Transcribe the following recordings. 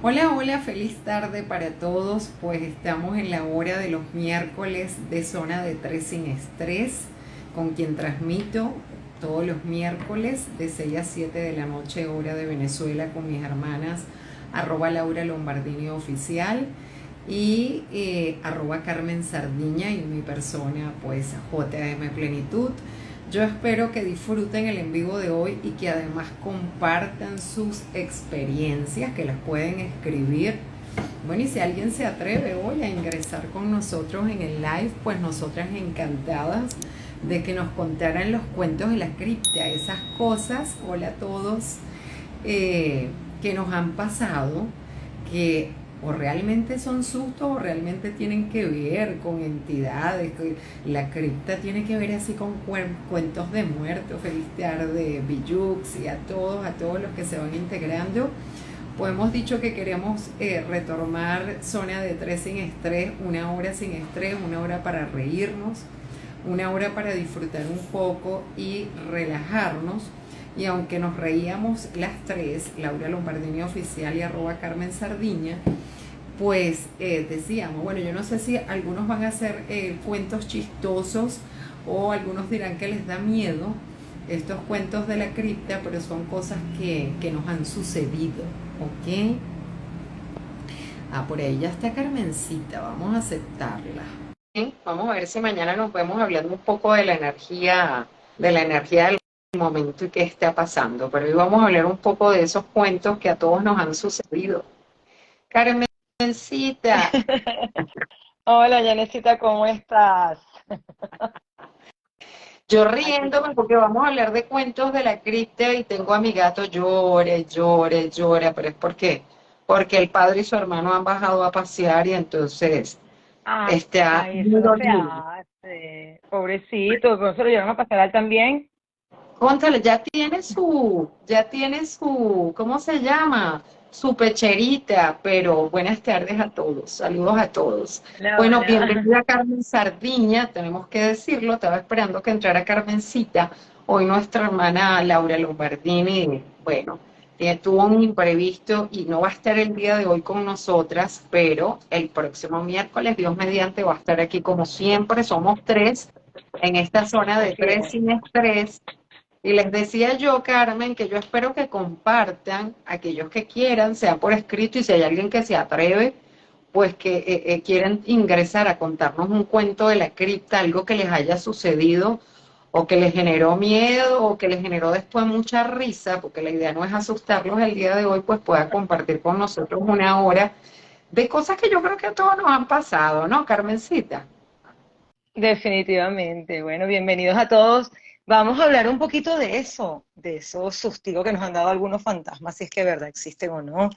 Hola, hola, feliz tarde para todos. Pues estamos en la hora de los miércoles de Zona de Tres sin Estrés, con quien transmito todos los miércoles de 6 a 7 de la noche, hora de Venezuela, con mis hermanas, arroba Laura Lombardini Oficial y arroba Carmen Sardiña y mi persona, pues JM Plenitud. Yo espero que disfruten el en vivo de hoy y que además compartan sus experiencias, que las pueden escribir. Bueno, y si alguien se atreve hoy a ingresar con nosotros en el live, pues nosotras encantadas de que nos contaran los cuentos de la cripta, esas cosas, hola a todos, que nos han pasado, que o realmente son sustos o realmente tienen que ver con entidades. La cripta tiene que ver así con cuentos de muertos. Feliz tarde, Billux, y a todos los que se van integrando. Pues hemos dicho que queremos retomar Zona de Tres sin Estrés, una hora sin estrés, una hora para reírnos, una hora para disfrutar un poco y relajarnos. Y aunque nos reíamos las tres, Laura Lombardini Oficial y arroba Carmen Sardiña, pues decíamos, bueno, yo no sé si algunos van a hacer cuentos chistosos o algunos dirán que les da miedo estos cuentos de la cripta, pero son cosas que nos han sucedido, ¿ok? Ah, por ahí ya está Carmencita, vamos a aceptarla. ¿Sí? Vamos a ver si mañana nos vemos hablando un poco de la energía del momento y qué está pasando, pero hoy vamos a hablar un poco de esos cuentos que a todos nos han sucedido. Carmencita, Hola, Janecita, ¿cómo estás? yo Aquí. riéndome porque vamos a hablar de cuentos de la cripta y tengo a mi gato llore, llore, llora, pero es porque el padre y su hermano han bajado a pasear y entonces está Ay, eso muy no se dolido. hace. Pobrecito, ¿pero se lo llevan a pasar a él también? Cónchale, ya tiene su, ¿cómo se llama? Su pecherita, pero buenas tardes a todos, saludos a todos. Hola, Bueno, hola. bienvenida Carmen Sardiña, tenemos que decirlo, estaba esperando que entrara Carmencita, hoy nuestra hermana Laura Lombardini, bueno, tuvo un imprevisto y no va a estar el día de hoy con nosotras, pero el próximo miércoles, Dios mediante, va a estar aquí como siempre, somos tres en esta zona de Así tres es. sin estrés y les decía yo, Carmen, que yo espero que compartan aquellos que quieran, sea por escrito, y si hay alguien que se atreve, pues que quieren ingresar a contarnos un cuento de la cripta, algo que les haya sucedido o que les generó miedo o que les generó después mucha risa, porque la idea no es asustarlos el día de hoy, pues pueda compartir con nosotros una hora de cosas que yo creo que a todos nos han pasado, ¿no, Carmencita? Definitivamente. Bueno, bienvenidos a todos. Vamos a hablar un poquito de esos sustigos que nos han dado algunos fantasmas, si es que de verdad existen o no,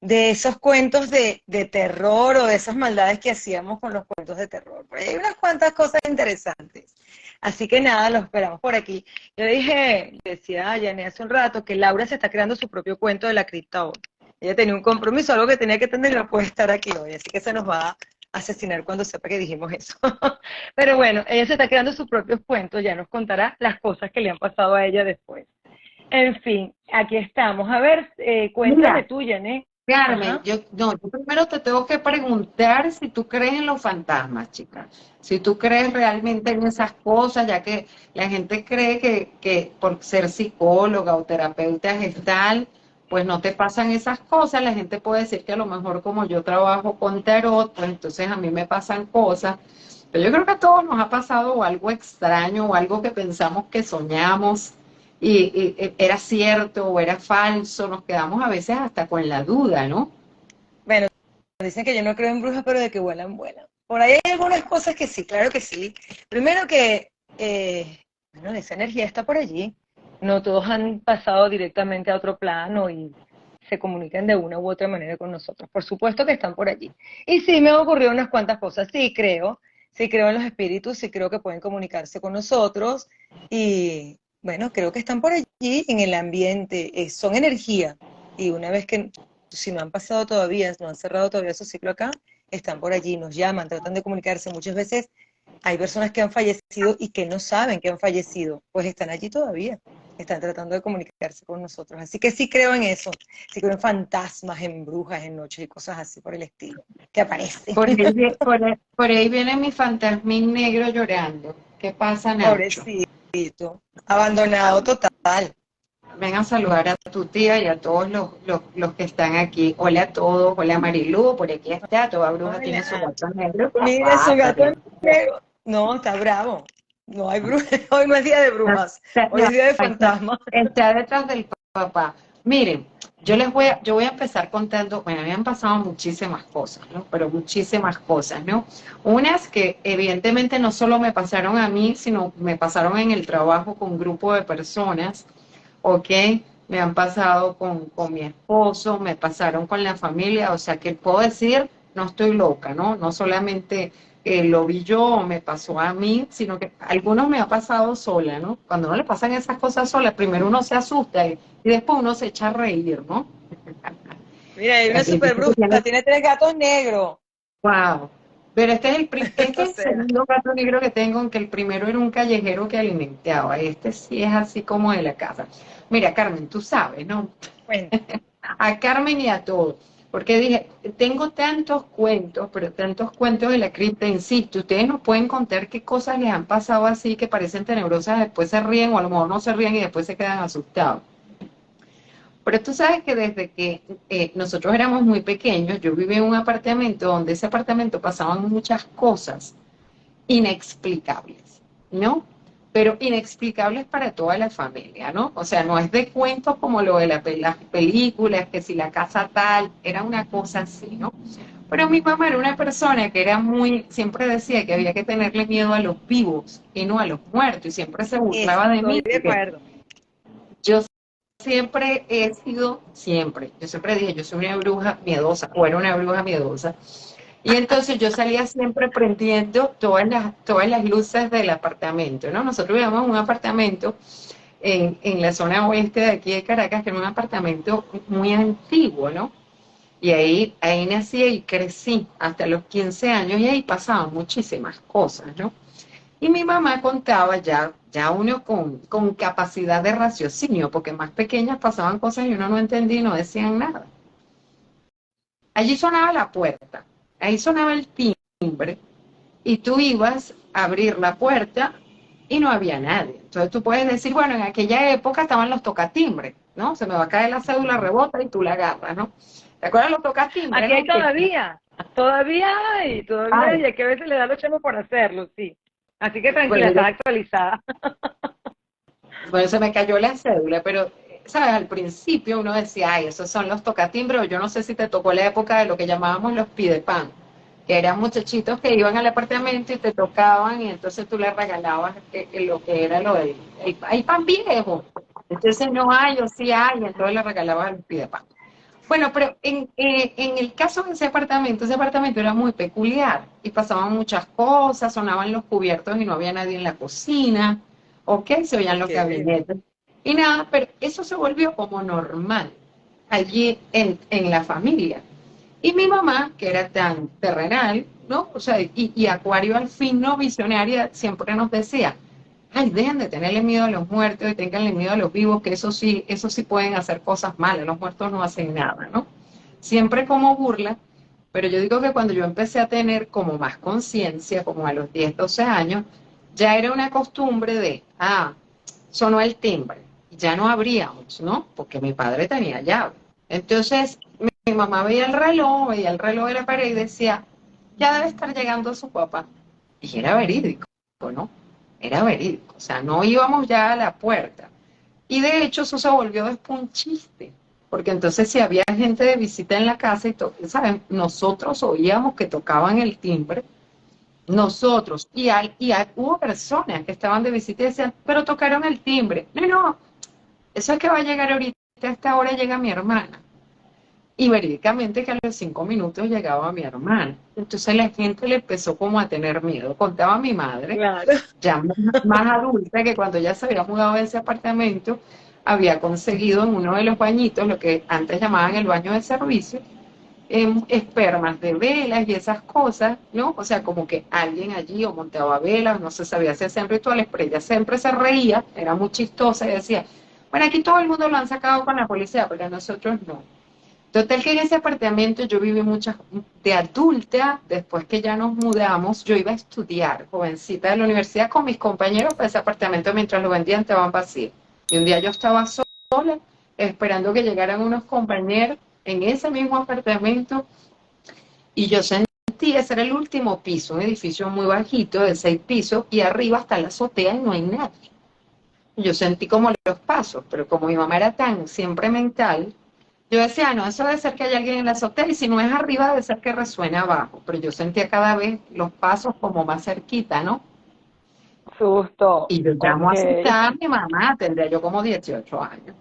de esos cuentos de terror o de esas maldades que hacíamos con los cuentos de terror. Por ahí hay unas cuantas cosas interesantes. Así que nada, los esperamos por aquí. Yo decía a Jané hace un rato que Laura se está creando su propio cuento de la cripta hoy. Ella tenía un compromiso, algo que tenía que tener y no puede estar aquí hoy, así que se nos va a asesinar cuando sepa que dijimos eso. Pero bueno, ella se está creando sus propios cuentos, ya nos contará las cosas que le han pasado a ella después. En fin, aquí estamos. A ver, cuéntame Mira, tú, Jané. Carmen, Ajá. yo, no, yo primero te tengo que preguntar si tú crees en los fantasmas, chica. Si tú crees realmente en esas cosas, ya que la gente cree que por ser psicóloga o terapeuta gestal, pues no te pasan esas cosas. La gente puede decir que a lo mejor como yo trabajo con tarot, pues entonces a mí me pasan cosas. Pero yo creo que a todos nos ha pasado o algo extraño o algo que pensamos que soñamos y era cierto o era falso, nos quedamos a veces hasta con la duda, ¿no? Bueno, dicen que yo no creo en brujas, pero de que vuelan, vuelan. Por ahí hay algunas cosas que sí, claro que sí. Primero que, bueno, esa energía está por allí. No todos han pasado directamente a otro plano y se comunican de una u otra manera con nosotros. Por supuesto que están por allí. Y sí me han ocurrido unas cuantas cosas. Sí creo en los espíritus, sí creo que pueden comunicarse con nosotros. Y bueno, creo que están por allí en el ambiente. Son energía. Y una vez que si no han pasado todavía, no han cerrado todavía su ciclo acá, están por allí, nos llaman, tratan de comunicarse. Muchas veces hay personas que han fallecido y que no saben que han fallecido, pues están allí todavía. están tratando de comunicarse con nosotros. Así que sí creo en eso, sí creo en fantasmas, en brujas, en noches y cosas así por el estilo, que aparecen. Por ahí viene mi fantasmín negro llorando. ¿Qué pasa, Nacho? Pobrecito, abandonado total. Ven a saludar a tu tía y a todos los que están aquí. Hola a todos, hola Marilu, por aquí está, toda bruja tiene su Hola, gato negro. mira su gato Pásate. negro. No, está bravo. No hay brujas, hoy no es día de brujas, hoy No, es día de está, fantasmas. está detrás del papá. Miren, yo voy a empezar contando, bueno, me han pasado muchísimas cosas, ¿no? Pero muchísimas cosas, ¿no? Unas que evidentemente no solo me pasaron a mí, sino me pasaron en el trabajo con un grupo de personas. ¿Ok? Me han pasado con mi esposo, me pasaron con la familia, o sea que puedo decir, no estoy loca, ¿no? No solamente lo vi yo o me pasó a mí, sino que algunos me ha pasado sola, ¿no? Cuando no le pasan esas cosas solas, primero uno se asusta y después uno se echa a reír, ¿no? Mira, hay una Aquí super dice que bruja, tiene 3 gatos negros. wow. Pero este O es el sea, segundo gato negro que tengo, aunque el primero era un callejero que alimentaba. Este sí es así como de la casa. Mira, Carmen, tú sabes, ¿no? bueno, A Carmen y a todos. Porque dije, tengo tantos cuentos, pero tantos cuentos de la cripta, insisto, ustedes nos pueden contar qué cosas les han pasado así que parecen tenebrosas, después se ríen o a lo mejor no se ríen y después se quedan asustados. Pero tú sabes que desde que nosotros éramos muy pequeños, yo vivía en un apartamento donde ese apartamento pasaban muchas cosas inexplicables, ¿no? Pero inexplicables para toda la familia, ¿no? O sea, no es de cuentos como lo de las películas, que si la casa tal, era una cosa así, ¿no? Pero mi mamá era una persona que era muy, siempre decía que había que tenerle miedo a los vivos y no a los muertos, y siempre se burlaba de estoy mí, de porque acuerdo. yo yo siempre dije, yo soy una bruja miedosa, o era una bruja miedosa, y entonces yo salía siempre prendiendo todas las luces del apartamento, ¿no? Nosotros vivíamos en un apartamento en la zona oeste de aquí de Caracas, que era un apartamento muy antiguo, ¿no? Y ahí nací y crecí hasta los 15 años y ahí pasaban muchísimas cosas, ¿no? Y mi mamá contaba ya uno con capacidad de raciocinio, porque más pequeñas pasaban cosas y uno no entendía y no decían nada. Allí sonaba la puerta, ahí sonaba el timbre, y tú ibas a abrir la puerta y no había nadie. Entonces tú puedes decir, bueno, en aquella época estaban los tocatimbres, ¿no? Se me va a caer la cédula, rebota y tú la agarras, ¿no? ¿Te acuerdas los tocatimbres, Aquí no? hay todavía Ay, hay, y aquí a veces le da los chamos por hacerlo, sí. Así que tranquila, bueno, estás actualizada. bueno, se me cayó la cédula, pero, ¿sabes? Al principio uno decía, ay, esos son los tocatimbres, o yo no sé si te tocó la época de lo que llamábamos los pidepan, que eran muchachitos que iban al apartamento y te tocaban y entonces tú les regalabas lo que era hay pan viejo. Entonces no hay, o sí hay, entonces le regalabas el pidepan. Bueno, pero en el caso de ese apartamento era muy peculiar y pasaban muchas cosas, sonaban los cubiertos y no había nadie en la cocina, ok, se oían los Qué bien. gabinetes y nada, pero eso se volvió como normal allí en la familia. Y mi mamá, que era tan terrenal, ¿no? O sea, y Acuario al fin, no visionaria, siempre nos decía, ay, dejen de tenerle miedo a los muertos y tenganle miedo a los vivos, que eso sí pueden hacer cosas malas, los muertos no hacen nada, ¿no? Siempre como burla, pero yo digo que cuando yo empecé a tener como más conciencia, como a los 10 12 años, ya era una costumbre de, sonó el timbre, y ya no abríamos, ¿no? Porque mi padre tenía llave. Entonces, mi mamá veía el reloj de la pared y decía, ya debe estar llegando su papá. Y era verídico, ¿no? Era verídico, o sea, no íbamos ya a la puerta. Y de hecho eso se volvió después un chiste, porque entonces si había gente de visita en la casa y, ¿saben? Nosotros oíamos que tocaban el timbre, nosotros, hubo personas que estaban de visita y decían, pero tocaron el timbre. No, no, eso es que va a llegar ahorita, a esta hora llega mi hermana. Y verídicamente que a los 5 minutos llegaba mi hermana. Entonces la gente le empezó como a tener miedo. Contaba mi madre, Claro. ya más adulta, que cuando ya se había mudado de ese apartamento, había conseguido en uno de los bañitos, lo que antes llamaban el baño de servicio, espermas de velas y esas cosas, ¿no? O sea, como que alguien allí o montaba velas, no se sabía si hacían rituales, pero ella siempre se reía, era muy chistosa y decía, Bueno, aquí todo el mundo lo han sacado con la policía, pero nosotros no. Total que en ese apartamento yo viví muchas, de adulta, después que ya nos mudamos, yo iba a estudiar, jovencita de la universidad, con mis compañeros para ese apartamento mientras lo vendían, estaban vacíos. Y un día yo estaba sola, esperando que llegaran unos compañeros en ese mismo apartamento, y yo sentí, ese era el último piso, un edificio muy bajito, de 6 pisos, y arriba hasta la azotea y no hay nadie. Yo sentí como los pasos, pero como mi mamá era tan siempre mental, yo decía, no, eso debe ser que hay alguien en la azotea y si no es arriba debe ser que resuena abajo. Pero yo sentía cada vez los pasos como más cerquita, ¿no? Susto. Y yo llamo Ok. a asustar a mi mamá, tendría yo como 18 años.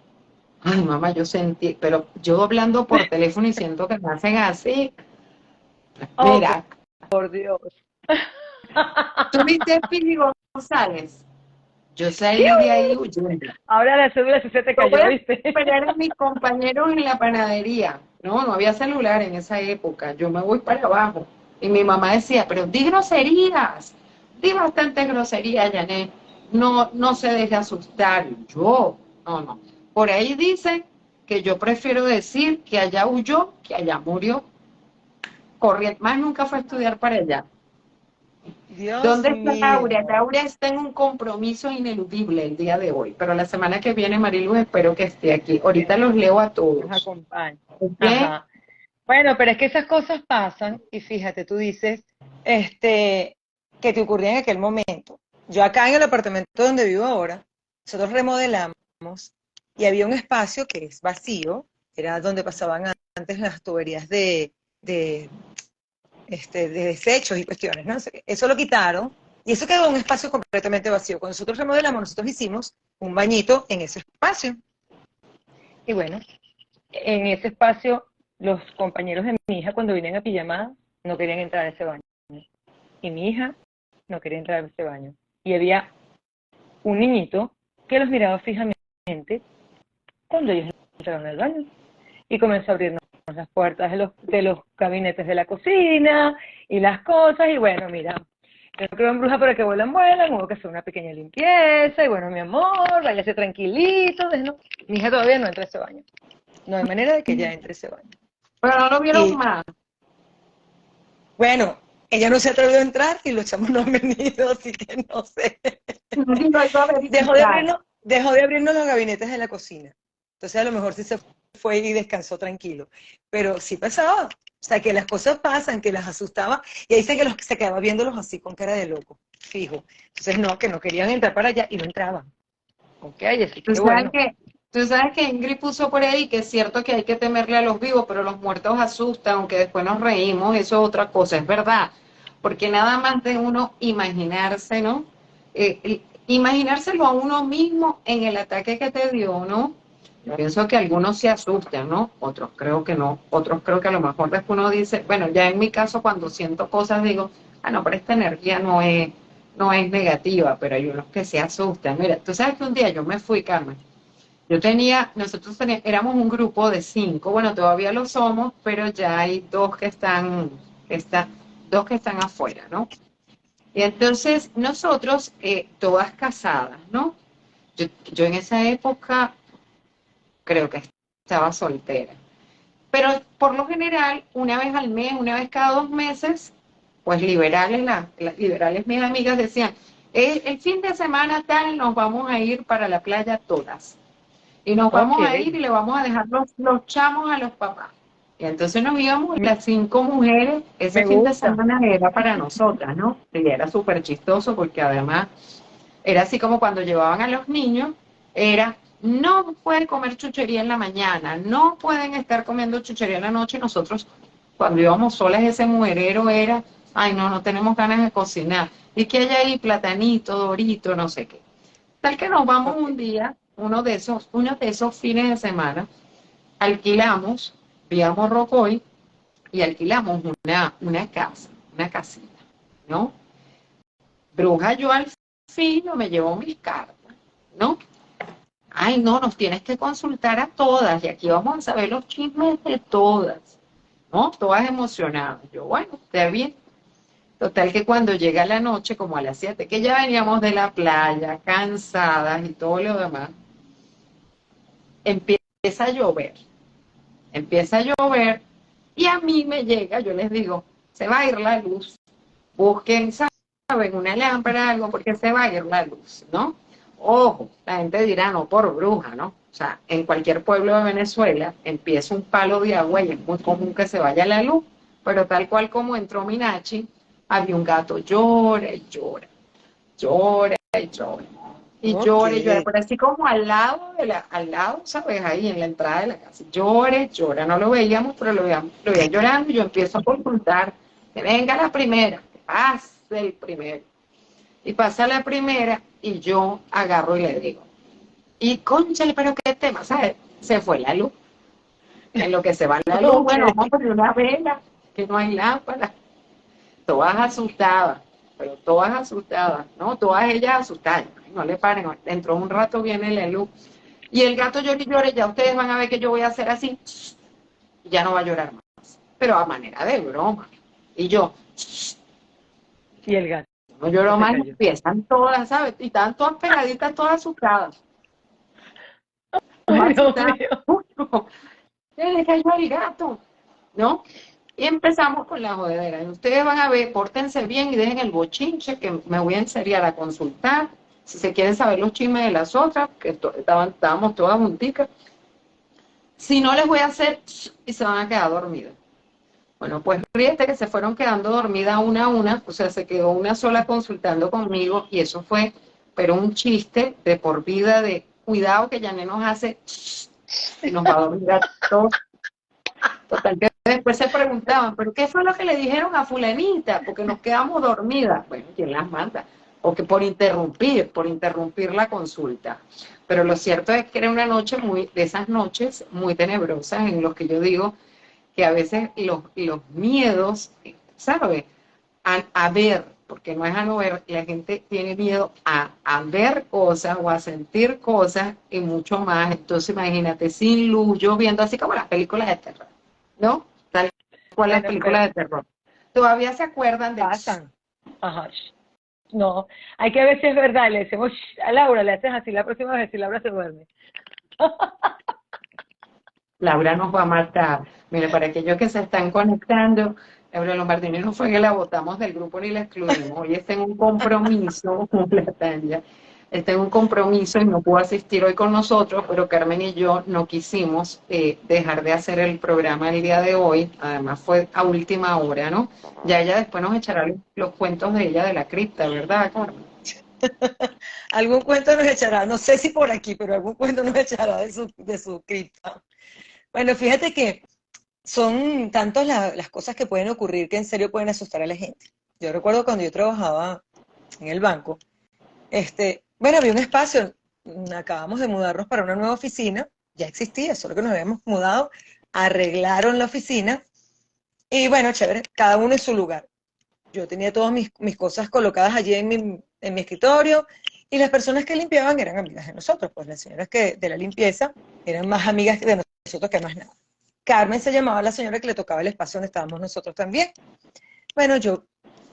Ay, mamá, yo sentí, pero yo hablando por teléfono y siento que me hacen así. Oh, Mira, por Dios. ¿tú viste a Speedy González? Yo salí de ahí huyendo. Ahora la cédula sí se te Yo voy cayó, a ¿viste? esperar a mis compañeros en la panadería. No, no había celular en esa época. Yo me voy para abajo. Y mi mamá decía, pero di groserías. Di bastantes groserías, Janet. No, no se deje asustar. Yo, no, no. Por ahí dicen que yo prefiero decir que allá huyó, que allá murió. Corriente. Más nunca fue a estudiar para allá. Dios ¿Dónde está Laura? mío. Laura está en un compromiso ineludible el día de hoy, pero la semana que viene, Marilu, espero que esté aquí. Ahorita los leo a Nos todos. acompaña. ¿Ok? Ajá. Bueno, pero es que esas cosas pasan y fíjate, tú dices, que te ocurría en aquel momento. Yo acá en el apartamento donde vivo ahora, nosotros remodelamos y había un espacio que es vacío, era donde pasaban antes las tuberías de, de desechos y cuestiones, ¿no? Eso lo quitaron y eso quedó un espacio completamente vacío. Cuando nosotros remodelamos, nosotros hicimos un bañito en ese espacio. Y bueno, en ese espacio, los compañeros de mi hija, cuando vienen a pijamada, no querían entrar a ese baño. Y mi hija no quería entrar a ese baño. Y había un niñito que los miraba fijamente cuando ellos entraron al baño. Y comenzó a abrirnos las puertas de los gabinetes de la cocina y las cosas. Y bueno, mira, yo no creo en brujas, pero que vuelan, vuelan. Hubo que hacer una pequeña limpieza. Y bueno, mi amor, váyase tranquilito. No, mi hija todavía no entra a ese baño. No hay manera de que ella entre a ese baño. Pero no lo vieron Y más. bueno, ella no se atrevió a entrar y los chamos no han venido, así que no sé. Nadie lo iba a Dejó de verificar. abrirnos, dejó de abrirnos los gabinetes de la cocina. Entonces a lo mejor sí se fue y descansó tranquilo. Pero sí pasaba. O sea, que las cosas pasan, que las asustaba. Y ahí dice que los se quedaba viéndolos así con cara de loco, fijo. Entonces no, que no querían entrar para allá y no entraban. Ok, así Tú que sabes bueno. que, tú sabes que Ingrid puso por ahí que es cierto que hay que temerle a los vivos, pero los muertos asustan, aunque después nos reímos, eso es otra cosa, es verdad. Porque nada más de uno imaginarse, ¿no? Imaginárselo a uno mismo en el ataque que te dio, ¿no? Yo pienso que algunos se asustan, ¿no? Otros creo que no. Otros creo que a lo mejor después uno dice, bueno, ya en mi caso cuando siento cosas digo, ah, no, pero esta energía no es negativa, pero hay unos que se asustan. Mira, tú sabes que un día yo me fui, Carmen. Nosotros éramos un grupo de 5, bueno, todavía lo somos, pero ya hay dos que están afuera, ¿no? Y entonces nosotros, todas casadas, ¿no? Yo en esa época creo que estaba soltera. Pero por lo general, una vez al mes, una vez cada 2 meses, pues liberales, las liberales mis amigas decían, el fin de semana tal nos vamos a ir para la playa todas. Y nos Ok, vamos a ir y le vamos a dejar los chamos a los papás. Y entonces nos íbamos las 5 mujeres, ese me fin de gusta. semana era para nosotras, ¿no? Y era súper chistoso porque además era así como cuando llevaban a los niños, era, no pueden comer chuchería en la mañana, no pueden estar comiendo chuchería en la noche. Y nosotros, cuando íbamos solas, ese mujerero era, ay, no, no tenemos ganas de cocinar. Y que hay ahí platanito, dorito, no sé qué. Tal que nos vamos Ok. un día, uno de esos fines de semana, alquilamos, vía Rocoy, y alquilamos una casa, una casita, ¿no? Bruja, yo al fin no me llevo mis cartas, ¿no? Ay, no, nos tienes que consultar a todas y aquí vamos a saber los chismes de todas, ¿no? Todas emocionadas. Yo, bueno, está bien. Total que cuando llega la noche, como a las 7, que ya veníamos de la playa, cansadas y todo lo demás, empieza a llover, empieza a llover, y a mí me llega, yo les digo, se va a ir la luz, busquen, saben, una lámpara, algo, porque se va a ir la luz, ¿no? Ojo, la gente dirá, no por bruja, ¿no? O sea, en cualquier pueblo de Venezuela empieza un palo de agua y es muy común que se vaya la luz, pero tal cual como entró Minachi, había un gato, llora y llora, llora y llora. Y Ok. llora y llora, pero así como al lado, ¿sabes? Ahí en la entrada de la casa. Llora, llora, no lo veíamos, pero lo veía llorando y yo empiezo a consultar, que venga la primera, que pase el primero. Y pasa la primera y yo agarro y le digo, y cónchale, pero qué tema, ¿sabes? Se fue la luz. En lo que se va la luz, Ok. bueno, vamos a poner una vela, que no hay lámpara. Todas asustadas, pero todas asustadas, ¿no? Todas ellas asustadas. No le paren, dentro de un rato viene la luz. Y el gato llora y llora, ya ustedes van a ver que yo voy a hacer así, y ya no va a llorar más. Pero a manera de broma. Y yo, Y el gato no lloro se más, y cayó. empiezan todas, ¿sabes? Y están todas pegaditas, todas asustadas. Ay, Todas Dios asustadas. mío. Se le cayó el gato, ¿no? Y empezamos con la jodedera. Y ustedes van a ver, pórtense bien y dejen el bochinche, que me voy a enseriar a consultar. Si se quieren saber los chismes de las otras, que estábamos todas junticas. Si no, les voy a hacer y se van a quedar dormidas. Bueno, pues ríete que se fueron quedando dormidas una a una, o sea, se quedó una sola consultando conmigo y eso fue, pero un chiste de por vida de cuidado que Yané nos hace y nos va a dormir a todos. Total, que después se preguntaban, ¿pero qué fue lo que le dijeron a fulanita? Porque nos quedamos dormidas. Bueno, ¿quién las manda? Porque por interrumpir la consulta. Pero lo cierto es que era una noche de esas noches muy tenebrosas en los que yo digo que a veces los miedos, ¿sabes? A ver, porque no es a no ver, la gente tiene miedo a ver cosas o a sentir cosas y mucho más. Entonces imagínate, sin luz, yo viendo así como las películas de terror, ¿no? Tal cual las Bueno, pero películas de terror. Todavía se acuerdan del... pasan. Ajá. No, hay que ver si es verdad. Le decimos a Laura, le haces así la próxima vez y Laura se duerme. Laura nos va a matar. Mire, para aquellos que se están conectando, Laura Lombardini no fue que la votamos del grupo ni la excluimos. Hoy está en un compromiso, la Tania, está en un compromiso y no pudo asistir hoy con nosotros, pero Carmen y yo no quisimos dejar de hacer el programa el día de hoy. Además fue a última hora, ¿no? Ya ella después nos echará los cuentos de ella de la cripta, ¿verdad, Carmen? Algún cuento nos echará, no sé si por aquí, pero algún cuento nos echará de su cripta. Bueno, fíjate que son tantas las cosas que pueden ocurrir que en serio pueden asustar a la gente. Yo recuerdo cuando yo trabajaba en el banco, bueno, había un espacio, acabamos de mudarnos para una nueva oficina, ya existía, solo que nos habíamos mudado, arreglaron la oficina y bueno, chévere, cada uno en su lugar. Yo tenía todas mis cosas colocadas allí en mi escritorio y las personas que limpiaban eran amigas de nosotros, pues las señoras de la limpieza eran más amigas de nosotros que más nada. Carmen se llamaba la señora que le tocaba el espacio donde estábamos nosotros también. Bueno,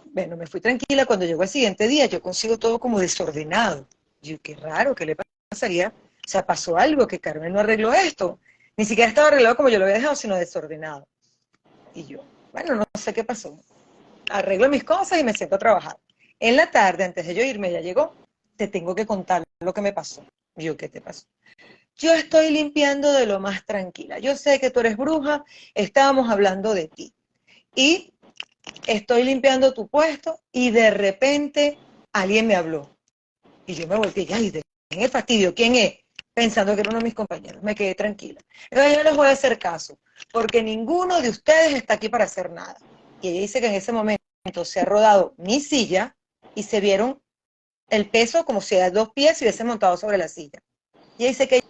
bueno, me fui tranquila. Cuando llegó el siguiente día, yo consigo todo como desordenado. Yo, qué raro, ¿qué le pasaría? O sea, pasó algo, que Carmen no arregló esto. Ni siquiera estaba arreglado como yo lo había dejado, sino desordenado. Y yo, bueno, no sé qué pasó. Arreglo mis cosas y me siento a trabajar. En la tarde, antes de yo irme, ya llegó, te tengo que contar lo que me pasó. Y yo, ¿qué te pasó? Yo estoy limpiando de lo más tranquila. Yo sé que tú eres bruja, estábamos hablando de ti. Y estoy limpiando tu puesto y de repente alguien me habló. Y yo me volteé, ay, ¿de quién es fastidio? ¿Quién es? Pensando que era uno de mis compañeros. Me quedé tranquila. Entonces yo les voy a hacer caso, porque ninguno de ustedes está aquí para hacer nada. Y ella dice que en ese momento se ha rodado mi silla y se vieron el peso como si a 2 pies se hubiese montado sobre la silla. Y ella dice que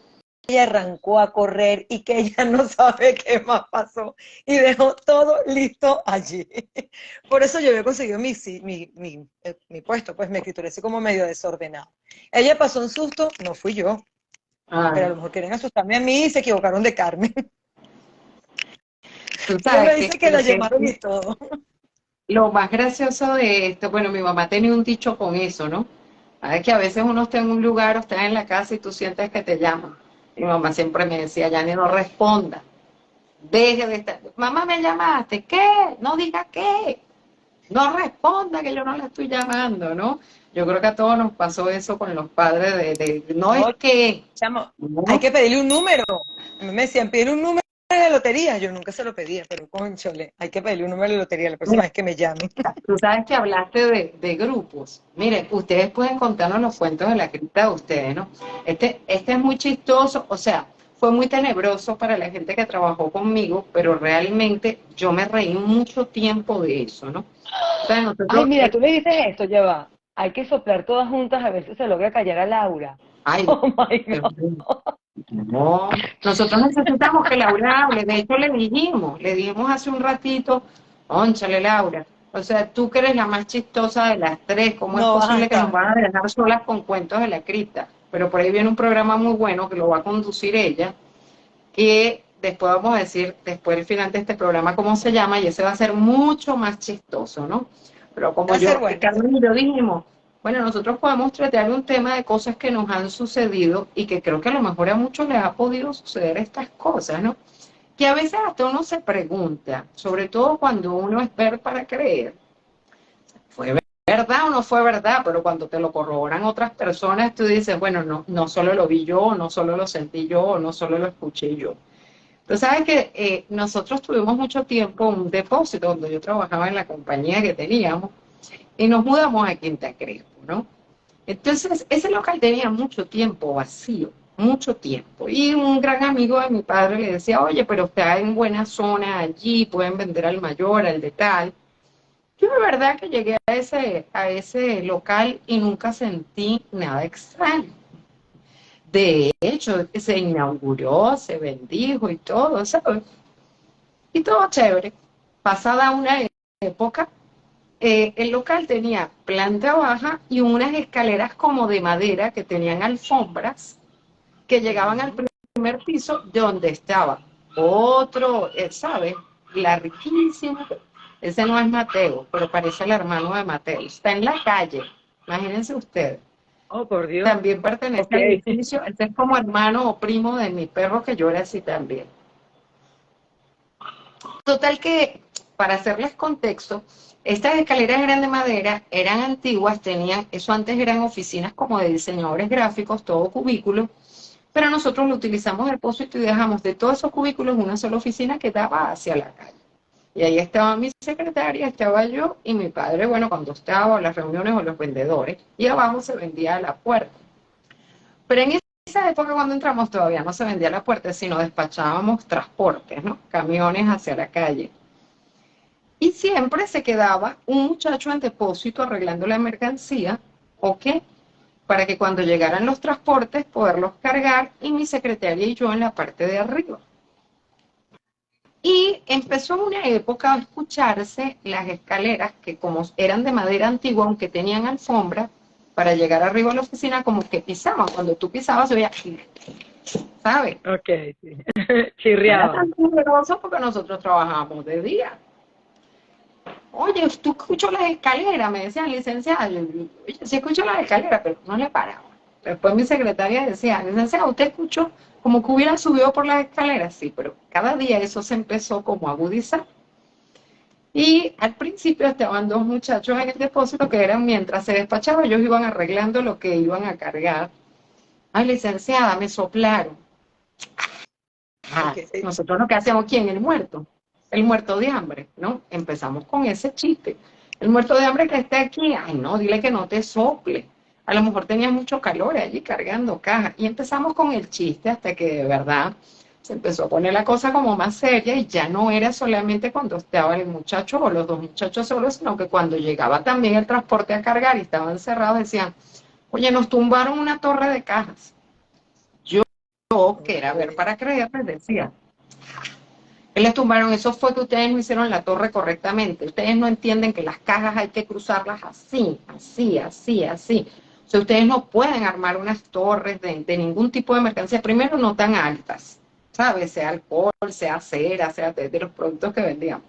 ella arrancó a correr y que ella no sabe qué más pasó y dejó todo listo allí. Por eso yo había conseguido mi puesto, pues me escrituré así como medio desordenado. Ella pasó un susto, no fui yo, pero a Ay, lo mejor quieren asustarme a mí y se equivocaron de Carmen. tú Ella me sabes que dice que la llamaron y todo. lo más gracioso de esto, bueno, mi mamá tenía un dicho con eso, ¿no? Es que a veces uno está en un lugar o está en la casa y tú sientes que te llaman. Mi mamá siempre me decía, Yanni, no responda, deje de estar, mamá me llamaste, ¿qué? No diga qué, no responda que yo no la estoy llamando, ¿no? Yo creo que a todos nos pasó eso con los padres no es No, que, chamo, hay ¿no? que pedirle un número. A mí me decían, pedir un número de lotería. Yo nunca se lo pedía, pero cónchole, hay que pedirle un número de lotería la próxima Mira, vez que me llamen. tú sabes que hablaste de grupos. Miren, ustedes pueden contarnos los cuentos de la cripta de ustedes, ¿no? Este es muy chistoso, o sea, fue muy tenebroso para la gente que trabajó conmigo, pero realmente yo me reí mucho tiempo de eso, ¿no? O sea, Ay, nosotros, mira, tú le dices esto, ya va. Hay que soplar todas juntas a ver si se logra callar a Laura. ay, Oh my Dios God. mío, no, nosotros necesitamos que Laura hable, de hecho le dijimos hace un ratito, ónchale Laura, o sea, tú que eres la más chistosa de las tres, ¿cómo es No vas a posible que nos estar. van a dejar solas con cuentos de la cripta? Pero por ahí viene un programa muy bueno que lo va a conducir ella, que después vamos a decir, después del final de este programa, cómo se llama, y ese va a ser mucho más chistoso, ¿no? Pero como Va a ser yo, bueno. Carmen y yo dijimos, bueno, nosotros podemos tratar un tema de cosas que nos han sucedido y que creo que a lo mejor a muchos les ha podido suceder estas cosas, ¿no? Que a veces hasta uno se pregunta, sobre todo cuando uno es ver para creer, ¿fue verdad o no fue verdad? Pero cuando te lo corroboran otras personas, tú dices, bueno, no, no solo lo vi yo, no solo lo sentí yo, no solo lo escuché yo. Tú sabes que nosotros tuvimos mucho tiempo un depósito donde yo trabajaba en la compañía que teníamos y nos mudamos a Quinta Crespo, ¿no? Entonces, ese local tenía mucho tiempo vacío, mucho tiempo. Y un gran amigo de mi padre le decía, oye, pero está en buena zona allí, pueden vender al mayor, al de tal. Yo de verdad que llegué a ese local y nunca sentí nada extraño. De hecho, se inauguró, se bendijo y todo, ¿sabes? Y todo chévere. Pasada una época, el local tenía planta baja y unas escaleras como de madera que tenían alfombras que llegaban al Ujú. primer piso donde estaba otro, ¿sabes? Larguísimo. Ese no es Mateo, pero parece el hermano de Mateo. Está en la calle, imagínense ustedes. Oh, por Dios. También pertenece Ok. al edificio. Este es como hermano o primo de mi perro que llora así también. Total que, para hacerles contexto, estas escaleras eran de madera, eran antiguas, tenían, eso antes eran oficinas como de diseñadores gráficos, todo cubículo, pero nosotros lo utilizamos de depósito y dejamos de todos esos cubículos una sola oficina que daba hacia la calle. Y ahí estaba mi secretaria, estaba yo y mi padre, bueno, cuando estaba las reuniones o los vendedores, y abajo se vendía a la puerta. Pero en esa época cuando entramos todavía no se vendía a la puerta, sino despachábamos transportes, ¿no? Camiones hacia la calle. Y siempre se quedaba un muchacho en depósito arreglando la mercancía, ¿ok? Para que cuando llegaran los transportes poderlos cargar y mi secretaria y yo en la parte de arriba. Y empezó una época a escucharse las escaleras que como eran de madera antigua, aunque tenían alfombra, para llegar arriba a la oficina como que pisaban. Cuando tú pisabas se oía, ¿sabes? Ok, sí. No era tan Chirriaban. peligroso porque nosotros trabajábamos de día. Oye, tú escuchó las escaleras, me decían, licenciada. Yo, oye, sí escucho las escaleras, pero no le paraba. Después mi secretaria decía, licenciada, ¿usted escuchó como que hubiera subido por las escaleras? Sí, pero cada día eso se empezó como a agudizar. Y al principio estaban dos muchachos en el depósito que eran mientras se despachaba, ellos iban arreglando lo que iban a cargar. Ay, licenciada, me soplaron. Ah, Ok. nosotros lo que hacemos, ¿quién? El muerto de hambre, ¿no? Empezamos con ese chiste. El muerto de hambre que está aquí, ay no, dile que no te sople. A lo mejor tenía mucho calor allí cargando cajas. Y empezamos con el chiste hasta que de verdad se empezó a poner la cosa como más seria y ya no era solamente cuando estaba el muchacho o los dos muchachos solos, sino que cuando llegaba también el transporte a cargar y estaban cerrados decían, oye, nos tumbaron una torre de cajas. Yo, que era ver Ok. para creer, les decía, que les tumbaron, eso fue que ustedes no hicieron la torre correctamente. Ustedes no entienden que las cajas hay que cruzarlas así, así, así, así. O sea, ustedes no pueden armar unas torres de ningún tipo de mercancía, primero no tan altas, ¿sabes? Sea alcohol, sea cera, sea de los productos que vendíamos,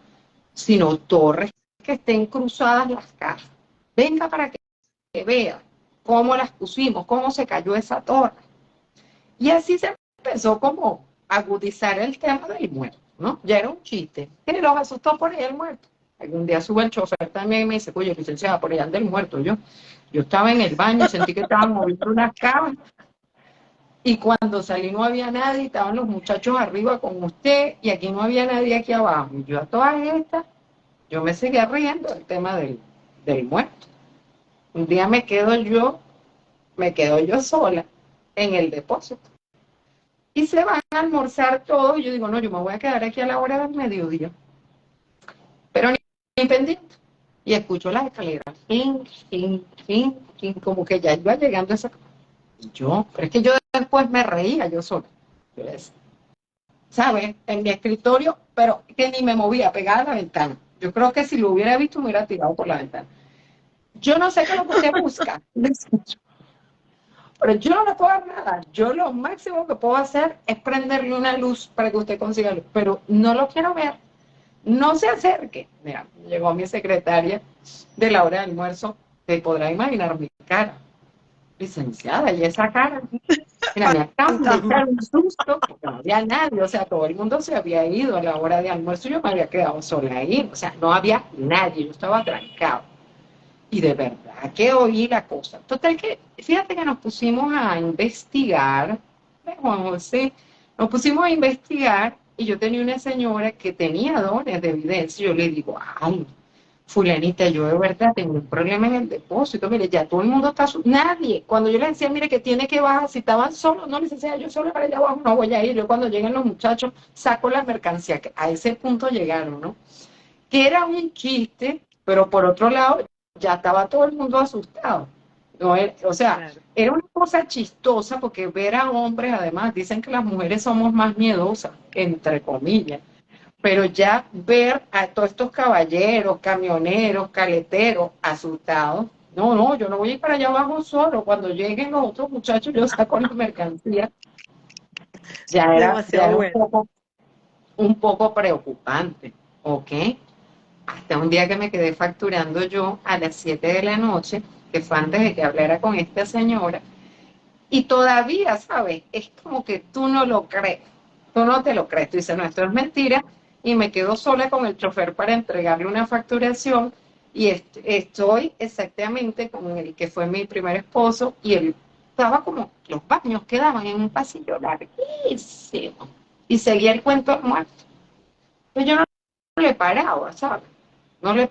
sino torres que estén cruzadas las cajas. Venga para que vea cómo las pusimos, cómo se cayó esa torre. Y así se empezó como a agudizar el tema del muerto, ¿no? Ya era un chiste. Y los asustó por ahí el muerto. Algún día sube el chofer también y me dice, oye, licenciada, por allá anda el muerto. Yo estaba en el baño, sentí que estaban moviendo unas camas y cuando salí no había nadie, estaban los muchachos arriba con usted y aquí no había nadie aquí abajo. Y yo a todas estas, yo me seguía riendo del tema del muerto. Un día me quedo yo sola en el depósito. Y se van a almorzar todos y yo digo, no, yo me voy a quedar aquí a la hora del mediodía. Pero ni pendiente. Y escucho las escaleras, como que ya iba llegando esa. Y yo, pero es que yo después me reía yo sola. Yo decía, ¿sabes? En mi escritorio, pero que ni me movía, pegada a la ventana. Yo creo que si lo hubiera visto, me hubiera tirado por la ventana. Yo no sé qué es lo que usted busca, pero yo no le puedo dar nada. Yo lo máximo que puedo hacer es prenderle una luz para que usted consiga luz, pero no lo quiero ver. No se acerque. Mira, llegó mi secretaria de la hora de almuerzo. Te podrá imaginar mi cara. Licenciada, y esa cara. Mira, me acaban de echar un susto porque no había nadie. O sea, todo el mundo se había ido a la hora de almuerzo. Yo me había quedado sola ahí. O sea, no había nadie. Yo estaba trancado. Y de verdad que oí la cosa. Total que, fíjate que nos pusimos a investigar, Juan José, nos pusimos a investigar y yo tenía una señora que tenía dones de evidencia. Yo le digo, ay, fulanita, yo de verdad tengo un problema en el depósito. Mire, ya todo el mundo está, nadie. Cuando yo le decía, mire, que tiene que bajar, si estaban solos, no, licenciada, yo solo para allá abajo no voy a ir. Yo cuando lleguen los muchachos saco la mercancía. A ese punto llegaron, ¿no? Que era un chiste, pero por otro lado ya estaba todo el mundo asustado. No, o sea, claro, era una cosa chistosa porque ver a hombres, además, dicen que las mujeres somos más miedosas, entre comillas, pero ya ver a todos estos caballeros, camioneros, caleteros asustados, no, yo no voy a ir para allá abajo solo, cuando lleguen los otros muchachos yo saco la mercancía. Ya era bueno, un poco preocupante, ¿ok? Hasta un día que me quedé facturando yo a las 7 de la noche, que fue antes de que hablara con esta señora, y todavía, ¿sabes? Es como que tú no lo crees, tú no te lo crees, tú dices, no, esto es mentira, y me quedo sola con el chofer para entregarle una facturación, y estoy exactamente con el que fue mi primer esposo, y él estaba como, los baños quedaban en un pasillo larguísimo, y seguía el cuento al muerto. Pues yo no le paraba, ¿sabes? No le,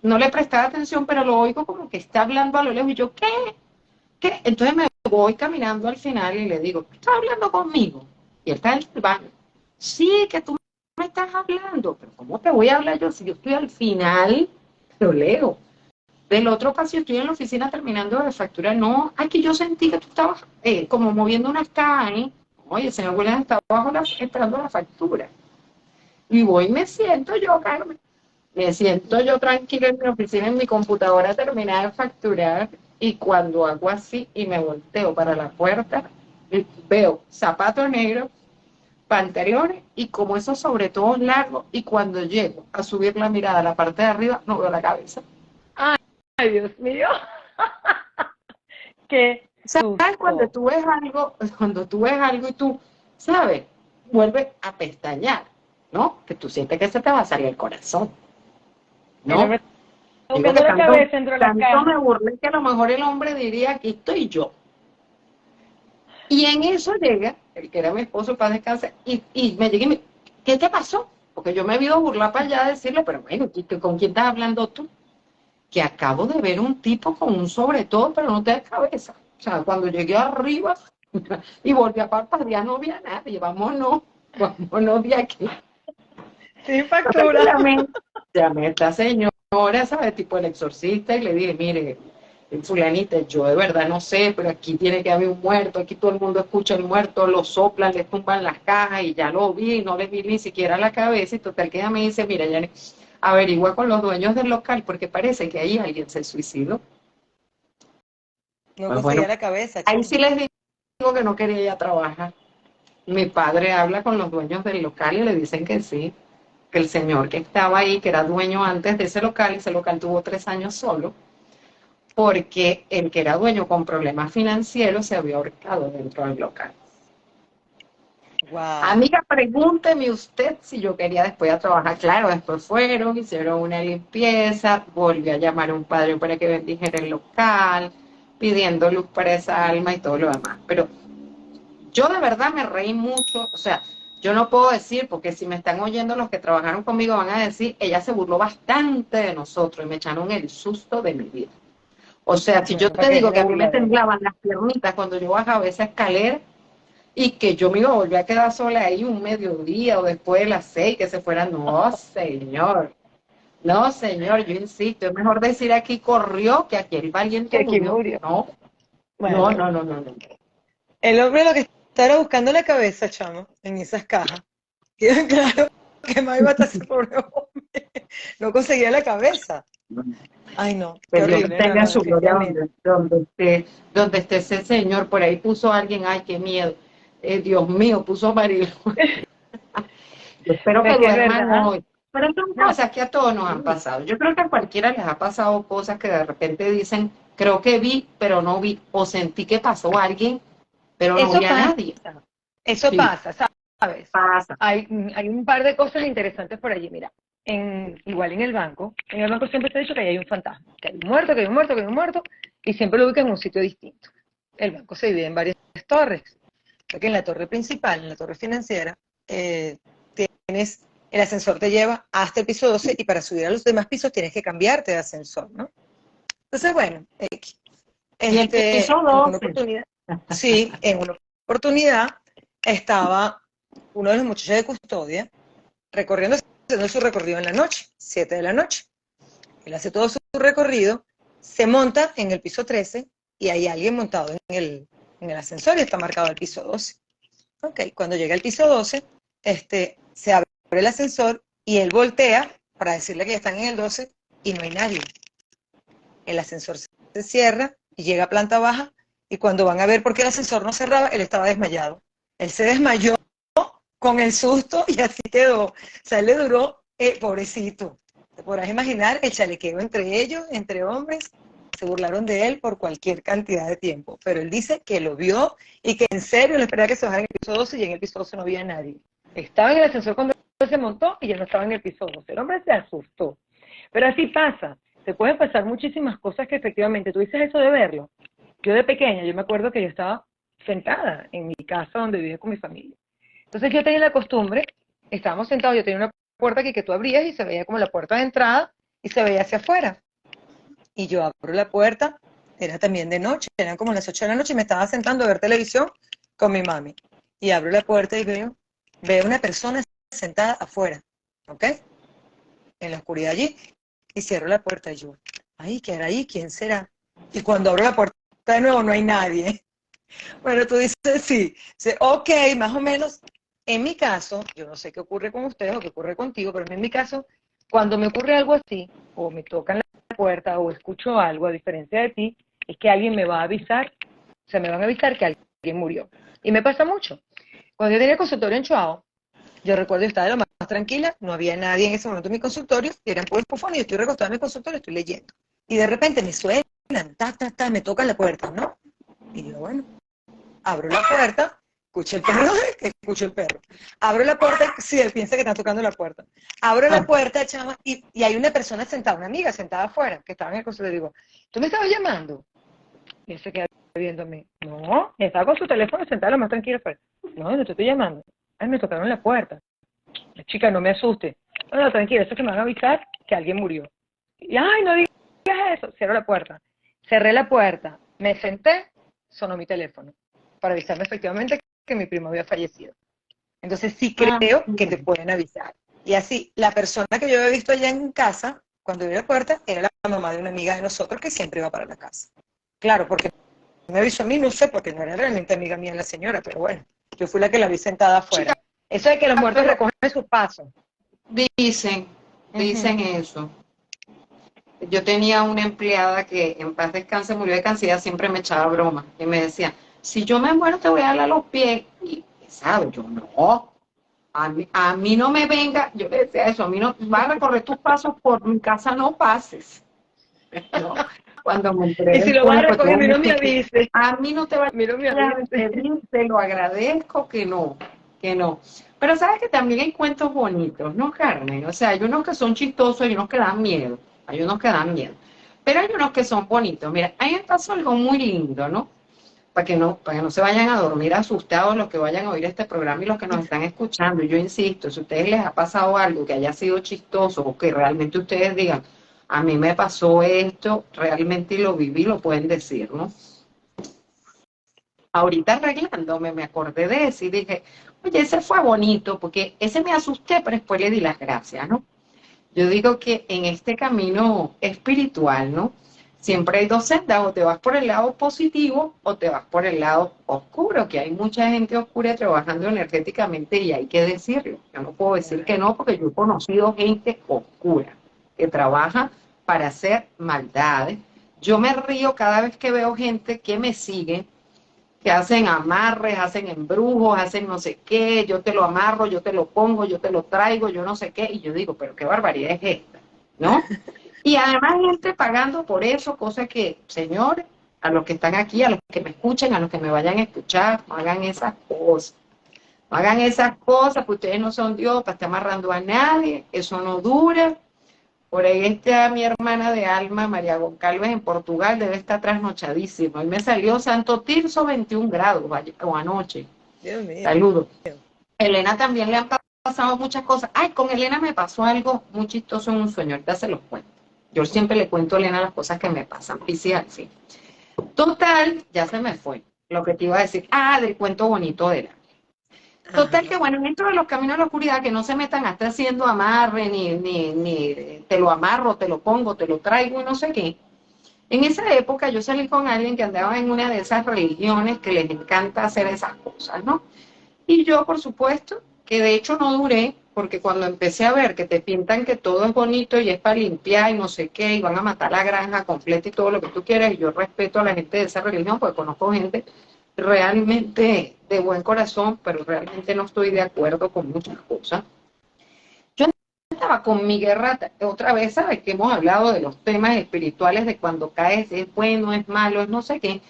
no le prestaba atención, pero lo oigo como que está hablando a lo lejos y yo, ¿qué? ¿Qué? Entonces me voy caminando al final y le digo, ¿estás hablando conmigo? Y él está en el baño. Sí, que tú me estás hablando, pero ¿cómo te voy a hablar yo si yo estoy al final? Lo leo. Del otro pasillo estoy en la oficina terminando de facturar. No, aquí yo sentí que tú estabas como moviendo unas cajas, ¿eh? Oye, el señor Williams está abajo esperando la factura. Y voy y me siento yo, Carmen. Me siento yo tranquila en mi oficina, en mi computadora, terminada de facturar, y cuando hago así y me volteo para la puerta, veo zapatos negros, pantalones y como esos sobre todo largos, y cuando llego a subir la mirada a la parte de arriba, no veo la cabeza. Ay, Dios mío. Qué ¿Sabes? Cuando tú ves algo y tú, ¿sabes? Vuelves a pestañear, ¿no? Que tú sientes que se te va a salir el corazón, ¿no? Digo que tanto me burlé que a lo mejor el hombre diría, aquí estoy yo. Y en eso llega, el que era mi esposo, para descansar, y me llega y me, ¿qué te pasó? Porque yo me he ido a burlar para allá a decirle, pero bueno, ¿con quién estás hablando tú? Que acabo de ver un tipo con un sobre todo, pero no te da cabeza. O sea, cuando llegué arriba y volví a parpadear, no había nadie. Vámonos de aquí. Sin factura. Llamé a esta señora, ¿sabes? Tipo el exorcista, y le dije, mire, fulanita, yo de verdad no sé, pero aquí tiene que haber un muerto, aquí todo el mundo escucha el muerto, lo soplan, le tumban las cajas, y ya lo vi, no le vi ni siquiera la cabeza, y total que ella me dice, mira, ya averigua con los dueños del local, porque parece que ahí alguien se suicidó. No conseguía la cabeza. Ahí sí les digo que no quería ya trabajar. Mi padre habla con los dueños del local y le dicen que sí, que el señor que estaba ahí, que era dueño antes de ese local tuvo 3 años solo, porque el que era dueño con problemas financieros se había ahorcado dentro del local. Wow. Amiga, pregúnteme usted si yo quería después a trabajar. Claro, después fueron, hicieron una limpieza, volví a llamar a un padre para que bendijera el local, pidiendo luz para esa alma y todo lo demás. Pero yo de verdad me reí mucho, o sea, yo no puedo decir, porque si me están oyendo los que trabajaron conmigo van a decir, ella se burló bastante de nosotros y me echaron el susto de mi vida. O sea, si yo Bueno, te para que es digo que una a mí me burladera. temblaban las piernitas cuando yo bajaba esa escalera y que yo me iba a volver a quedar sola ahí un mediodía o después de las 6, que se fuera, no, señor. No, señor, yo insisto, es mejor decir aquí corrió que aquí el Que valiente aquí murió. murió. No, no, Bueno, no, no, no, no. el hombre lo que estaba buscando la cabeza, chamo, en esas cajas. Queda claro que más iba a estar ese pobre hombre. No conseguía la cabeza. Ay, no, qué Que Dios horrible, no, tenga no, su gloria definitivamente. donde esté ese señor. Por ahí puso alguien, ay, qué miedo. Dios mío, puso Marilo. Yo espero Pero que es que es duerman verdad. hoy. Pero son No, cosas que a todos nos han sí. pasado. Yo creo que a cualquiera les ha pasado cosas que de repente dicen, creo que vi, pero no vi, o sentí que pasó alguien, pero no Eso vi a pasa, nadie. eso Sí, pasa, ¿sabes? pasa. Hay un par de cosas interesantes por allí. Mira, igual en el banco siempre se ha dicho que ahí hay un fantasma, que hay un muerto, que hay un muerto, que hay un muerto, y siempre lo ubican en un sitio distinto. El banco se divide en varias torres. Creo que en la torre principal, en la torre financiera, eh, tienes, el ascensor te lleva hasta el piso 12 y para subir a los demás pisos tienes que cambiarte de ascensor, ¿no? Entonces, bueno, Y el piso en una 12. oportunidad, sí, en una oportunidad estaba uno de los muchachos de custodia recorriendo, haciendo su recorrido en la noche, 7 de la noche. Él hace todo su recorrido, se monta en el piso 13 y hay alguien montado en el ascensor y está marcado el piso 12. Ok, cuando llega al piso 12, se abre el ascensor y él voltea para decirle que ya están en el 12 y no hay nadie. El ascensor se cierra y llega a planta baja y cuando van a ver por qué el ascensor no cerraba, él estaba desmayado. Él se desmayó con el susto y así quedó. O sea, él le duró, pobrecito. Te podrás imaginar el chalequeo entre ellos, entre hombres, se burlaron de él por cualquier cantidad de tiempo. Pero él dice que lo vio y que en serio le esperaba que se bajara en el piso 12 y en el piso 12 no había nadie. Estaba en el ascensor cuando él se montó y ya no estaba en el piso 12. El hombre se asustó. Pero así pasa. Te pueden pasar muchísimas cosas que efectivamente, tú dices eso de verlo. Yo de pequeña, yo me acuerdo que yo estaba sentada en mi casa donde vivía con mi familia. Entonces yo tenía la costumbre, estábamos sentados, yo tenía una puerta que tú abrías y se veía como la puerta de entrada y se veía hacia afuera. Y yo abro la puerta, era también de noche, eran como las 8 de la noche y me estaba sentando a ver televisión con mi mami. Y abro la puerta y veo una persona sentada afuera, ¿ok? En la oscuridad allí. Y cierro la puerta y yo, ay, ¿qué hará ahí? ¿Quién será? Y cuando abro la puerta de nuevo no hay nadie. Bueno, tú dices sí, ok, más o menos. En mi caso, yo no sé qué ocurre con ustedes o qué ocurre contigo, pero en mi caso, cuando me ocurre algo así, o me tocan la puerta o escucho algo, a diferencia de ti, es que alguien me va a avisar, o sea, me van a avisar que alguien murió. Y me pasa mucho. Cuando yo tenía consultorio en Chuao, yo recuerdo que estaba de lo más tranquila, no había nadie en ese momento en mi consultorio, eran puros bufones, yo estoy recostada en mi consultorio, estoy leyendo. Y de repente me suenan, me tocan la puerta, ¿no? Y yo, bueno, abro la puerta, escucho el perro. Abro la puerta, sí, él piensa que está tocando la puerta. Abro la puerta, chama, y hay una persona sentada, una amiga sentada afuera, que estaba en el consultorio, y digo, ¿tú me estabas llamando? Y él se queda viéndome, no, estaba con su teléfono sentada lo más tranquila afuera. No, no te estoy llamando. Ay, me tocaron la puerta. La chica, no me asuste. No, no, tranquila, eso es que me van a avisar que alguien murió. Y, ay, no digas eso. Cierro la puerta. Cerré la puerta, me senté, sonó mi teléfono para avisarme efectivamente que mi primo había fallecido. Entonces sí creo que te pueden avisar. Y así, la persona que yo había visto allá en casa, cuando abrí la puerta, era la mamá de una amiga de nosotros que siempre iba para la casa. Claro, porque me avisó a mí, no sé, porque no era realmente amiga mía la señora, pero bueno, yo fui la que la vi sentada afuera. Chica, Eso de que los muertos pero recogen sus pasos. dicen Ujú. eso. Yo tenía una empleada que en paz descanse murió de cáncer, siempre me echaba broma y me decía, si yo me muero te voy a dar los pies. Y, ¿sabes? Yo no. A mí no me venga, yo le decía eso, a mí no, vas a recorrer tus pasos por mi casa, no pases. No. Cuando me enteré Y si lo vas a después, pues recoger, a tuvo mí no me mucho que, avise. a mí no te A mí no me vayas a avise. despedir, te lo agradezco que no. que no. Pero sabes que también hay cuentos bonitos, ¿no, Carmen? O sea, hay unos que son chistosos, hay unos que dan miedo, hay unos que dan miedo. Pero hay unos que son bonitos. Mira, a mí me pasó algo muy lindo, ¿no? Para que no se vayan a dormir asustados los que vayan a oír este programa y los que nos están escuchando. Yo insisto, si a ustedes les ha pasado algo que haya sido chistoso o que realmente ustedes digan, a mí me pasó esto, realmente lo viví, lo pueden decir, ¿no? Ahorita arreglándome, me acordé de eso y dije, oye, ese fue bonito, porque ese me asusté, pero después le di las gracias, ¿no? Yo digo que en este camino espiritual, ¿no? Siempre hay dos sendas, o te vas por el lado positivo o te vas por el lado oscuro, que hay mucha gente oscura trabajando energéticamente y hay que decirlo. Yo no puedo decir que no, porque yo he conocido gente oscura que trabaja para hacer maldades. Yo me río cada vez que veo gente que me sigue, que hacen amarres, hacen embrujos, hacen no sé qué, yo te lo amarro, yo te lo pongo, yo te lo traigo, yo no sé qué, y yo digo, pero qué barbaridad es esta, ¿no? Y además gente pagando por eso, cosa que, señores, a los que están aquí, a los que me escuchen, a los que me vayan a escuchar, no hagan esas cosas. No hagan esas cosas, porque ustedes no son Dios para estar amarrando a nadie, eso no dura. Por ahí está mi hermana de alma, María Goncalves, en Portugal, debe estar trasnochadísima. Hoy me salió Santo Tirso 21 grados, o anoche. Dios mío. Saludos. Elena también le han pasado muchas cosas. Ay, con Elena me pasó algo muy chistoso en un sueño, ahorita se los cuento. Yo siempre le cuento a Elena las cosas que me pasan, y sí, así. Total, ya se me fue lo que te iba a decir. Ah, del cuento bonito de Elena. Total que bueno, dentro de los caminos de la oscuridad, que no se metan hasta haciendo amarre, ni te lo amarro, te lo pongo, te lo traigo y no sé qué. En esa época yo salí con alguien que andaba en una de esas religiones que les encanta hacer esas cosas, ¿no? Y yo, por supuesto, que de hecho no duré, porque cuando empecé a ver que te pintan que todo es bonito y es para limpiar y no sé qué, y van a matar la granja completa y todo lo que tú quieras, y yo respeto a la gente de esa religión, porque conozco gente realmente de buen corazón, pero realmente no estoy de acuerdo con muchas cosas. Yo estaba con mi guerra, otra vez, ¿sabes? Que hemos hablado de los temas espirituales, de cuando caes, es bueno, es malo, es no sé qué.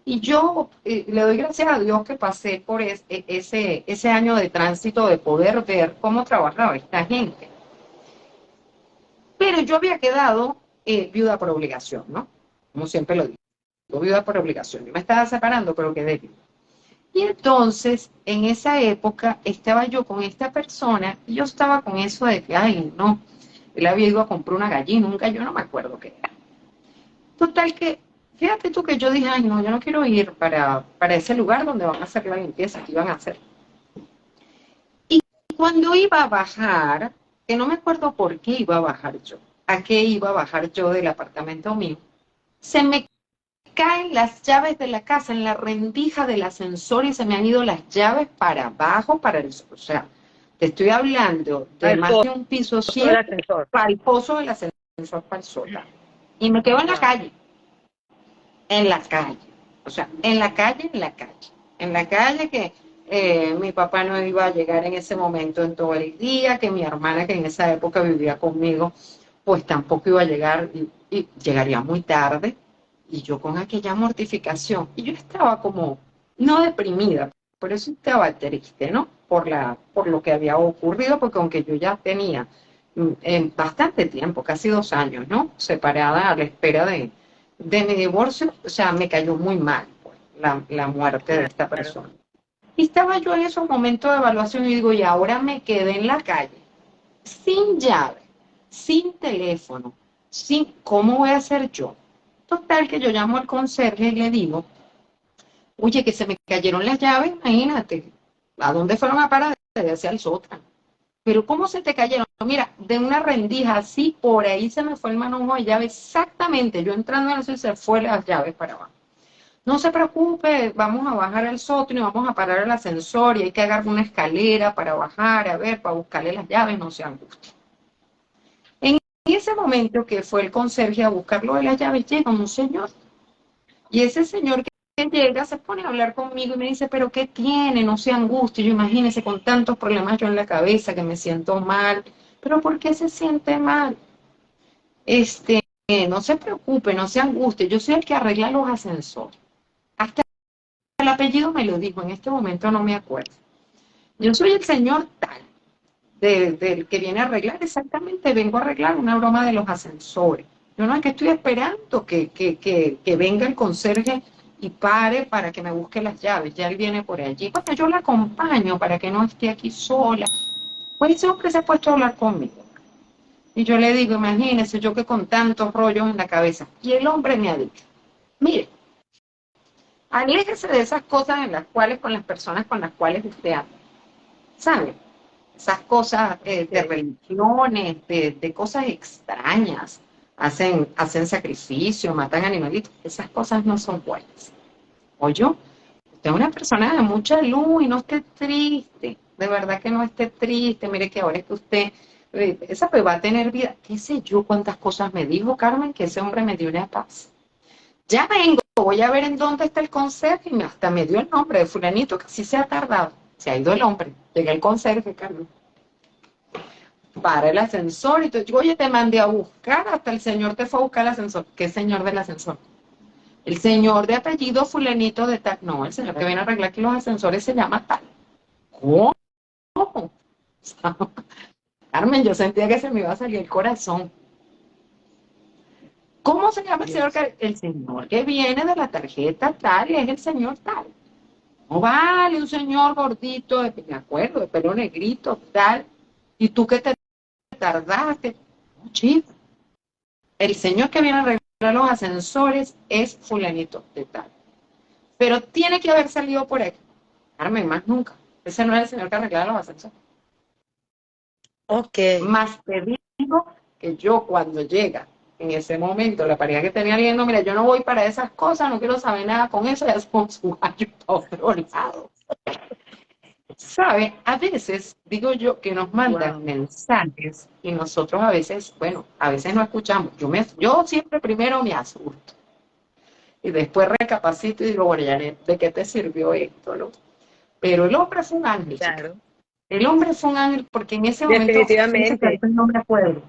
Y yo le doy gracias a Dios que pasé por ese año de tránsito de poder ver cómo trabajaba esta gente. Pero yo había quedado viuda por obligación, ¿no? Como siempre lo digo, viuda por obligación. Yo me estaba separando, pero quedé viuda. Y entonces, en esa época, estaba yo con esta persona y yo estaba con eso de que, ay, no, él había ido a comprar una gallina, un gallo, no me acuerdo qué era. Total que, fíjate tú que yo dije, ay, no, yo no quiero ir para ese lugar donde van a hacer la limpieza que iban a hacer. Y cuando iba a bajar, que no me acuerdo por qué iba a bajar yo, a qué iba a bajar yo del apartamento mío, se me caen las llaves de la casa en la rendija del ascensor y se me han ido las llaves para abajo, o sea, te estoy hablando de más de un piso 7 para el pozo del ascensor para el sótano. Y me quedo en la calle, o sea, en la calle que mi papá no iba a llegar en ese momento en todo el día, que mi hermana que en esa época vivía conmigo, pues tampoco iba a llegar y llegaría muy tarde. Y yo con aquella mortificación, y yo estaba como, no deprimida, pero eso estaba triste, ¿no? Por lo que había ocurrido, porque aunque yo ya tenía bastante tiempo, casi 2 años, ¿no? Separada a la espera de mi divorcio, o sea, me cayó muy mal, pues, la muerte de esta persona. Y estaba yo en esos momentos de evaluación y digo, y ahora me quedé en la calle, sin llave, sin teléfono, ¿cómo voy a hacer yo? Total, que yo llamo al conserje y le digo, oye, que se me cayeron las llaves, imagínate, ¿a dónde fueron a parar? Hacia el sótano. Pero ¿cómo se te cayeron? Mira, de una rendija así, por ahí se me fue el manojo de llave, exactamente, yo entrando en eso y se fue las llaves para abajo. No se preocupe, vamos a bajar al sótano y vamos a parar el ascensor y hay que agarrar una escalera para bajar, a ver, para buscarle las llaves, no se angustie. En ese momento que fue el conserje a buscarlo de las llaves, llega un señor. Y ese señor que llega se pone a hablar conmigo y me dice, pero ¿qué tiene? No se angustie. Yo imagínese con tantos problemas yo en la cabeza que me siento mal. ¿Pero por qué se siente mal? No se preocupe, no se angustie. Yo soy el que arregla los ascensores. Hasta el apellido me lo dijo, en este momento no me acuerdo. yo soy el señor tal, del que viene a arreglar, exactamente, vengo a arreglar una broma de los ascensores. Yo no es que estoy esperando que venga el conserje y pare para que me busque las llaves, ya él viene por allí. Bueno, yo la acompaño para que no esté aquí sola. Pues ese hombre se ha puesto a hablar conmigo. Y yo le digo, imagínese, yo que con tantos rollos en la cabeza. Y el hombre me ha dicho, mire, aléjese de esas cosas en las cuales, con las personas con las cuales usted anda, ¿sabe? Esas cosas de religiones, de cosas extrañas, hacen sacrificio, matan animalitos, esas cosas no son buenas. Oye, usted es una persona de mucha luz y no esté triste, de verdad que no esté triste, mire que ahora es que usted, esa pues va a tener vida, qué sé yo cuántas cosas me dijo Carmen, que ese hombre me dio una paz. Ya vengo, voy a ver en dónde está el conserje, y hasta me dio el nombre de fulanito, que sí se ha tardado, se ha ido el hombre, llega el conserje, Carmen, para el ascensor, y tú digo, oye, te mandé a buscar, hasta el señor te fue a buscar el ascensor. ¿Qué señor del ascensor? El señor de apellido fulanito de tal. No, el señor que viene a arreglar aquí los ascensores se llama tal. ¿Cómo? Carmen, yo sentía que se me iba a salir el corazón. ¿Cómo se llama el señor? El señor que viene de la tarjeta tal, es el señor tal. No vale, un señor gordito, me acuerdo, de pelo negrito, tal. ¿Y tú qué te tardaste? No, chico. El señor que viene a arreglar los ascensores es fulanito de tal. Pero tiene que haber salido por aquí. Carmen, más nunca. Ese no es el señor que arreglaba los ascensores. Ok. Más te digo que yo cuando llega en ese momento la pareja que tenía viendo, mira, yo no voy para esas cosas, no quiero saber nada con eso, ya somos usuarios para otro lado. ¿Sabe? A veces digo yo que nos mandan mensajes y nosotros a veces, bueno, a veces no escuchamos. Yo siempre primero me asusto y después recapacito y digo, bueno, Janet, ¿de qué te sirvió esto, no? Pero el hombre fue un ángel, chica. Claro, El hombre fue un ángel porque en ese momento definitivamente. no me acuerdo.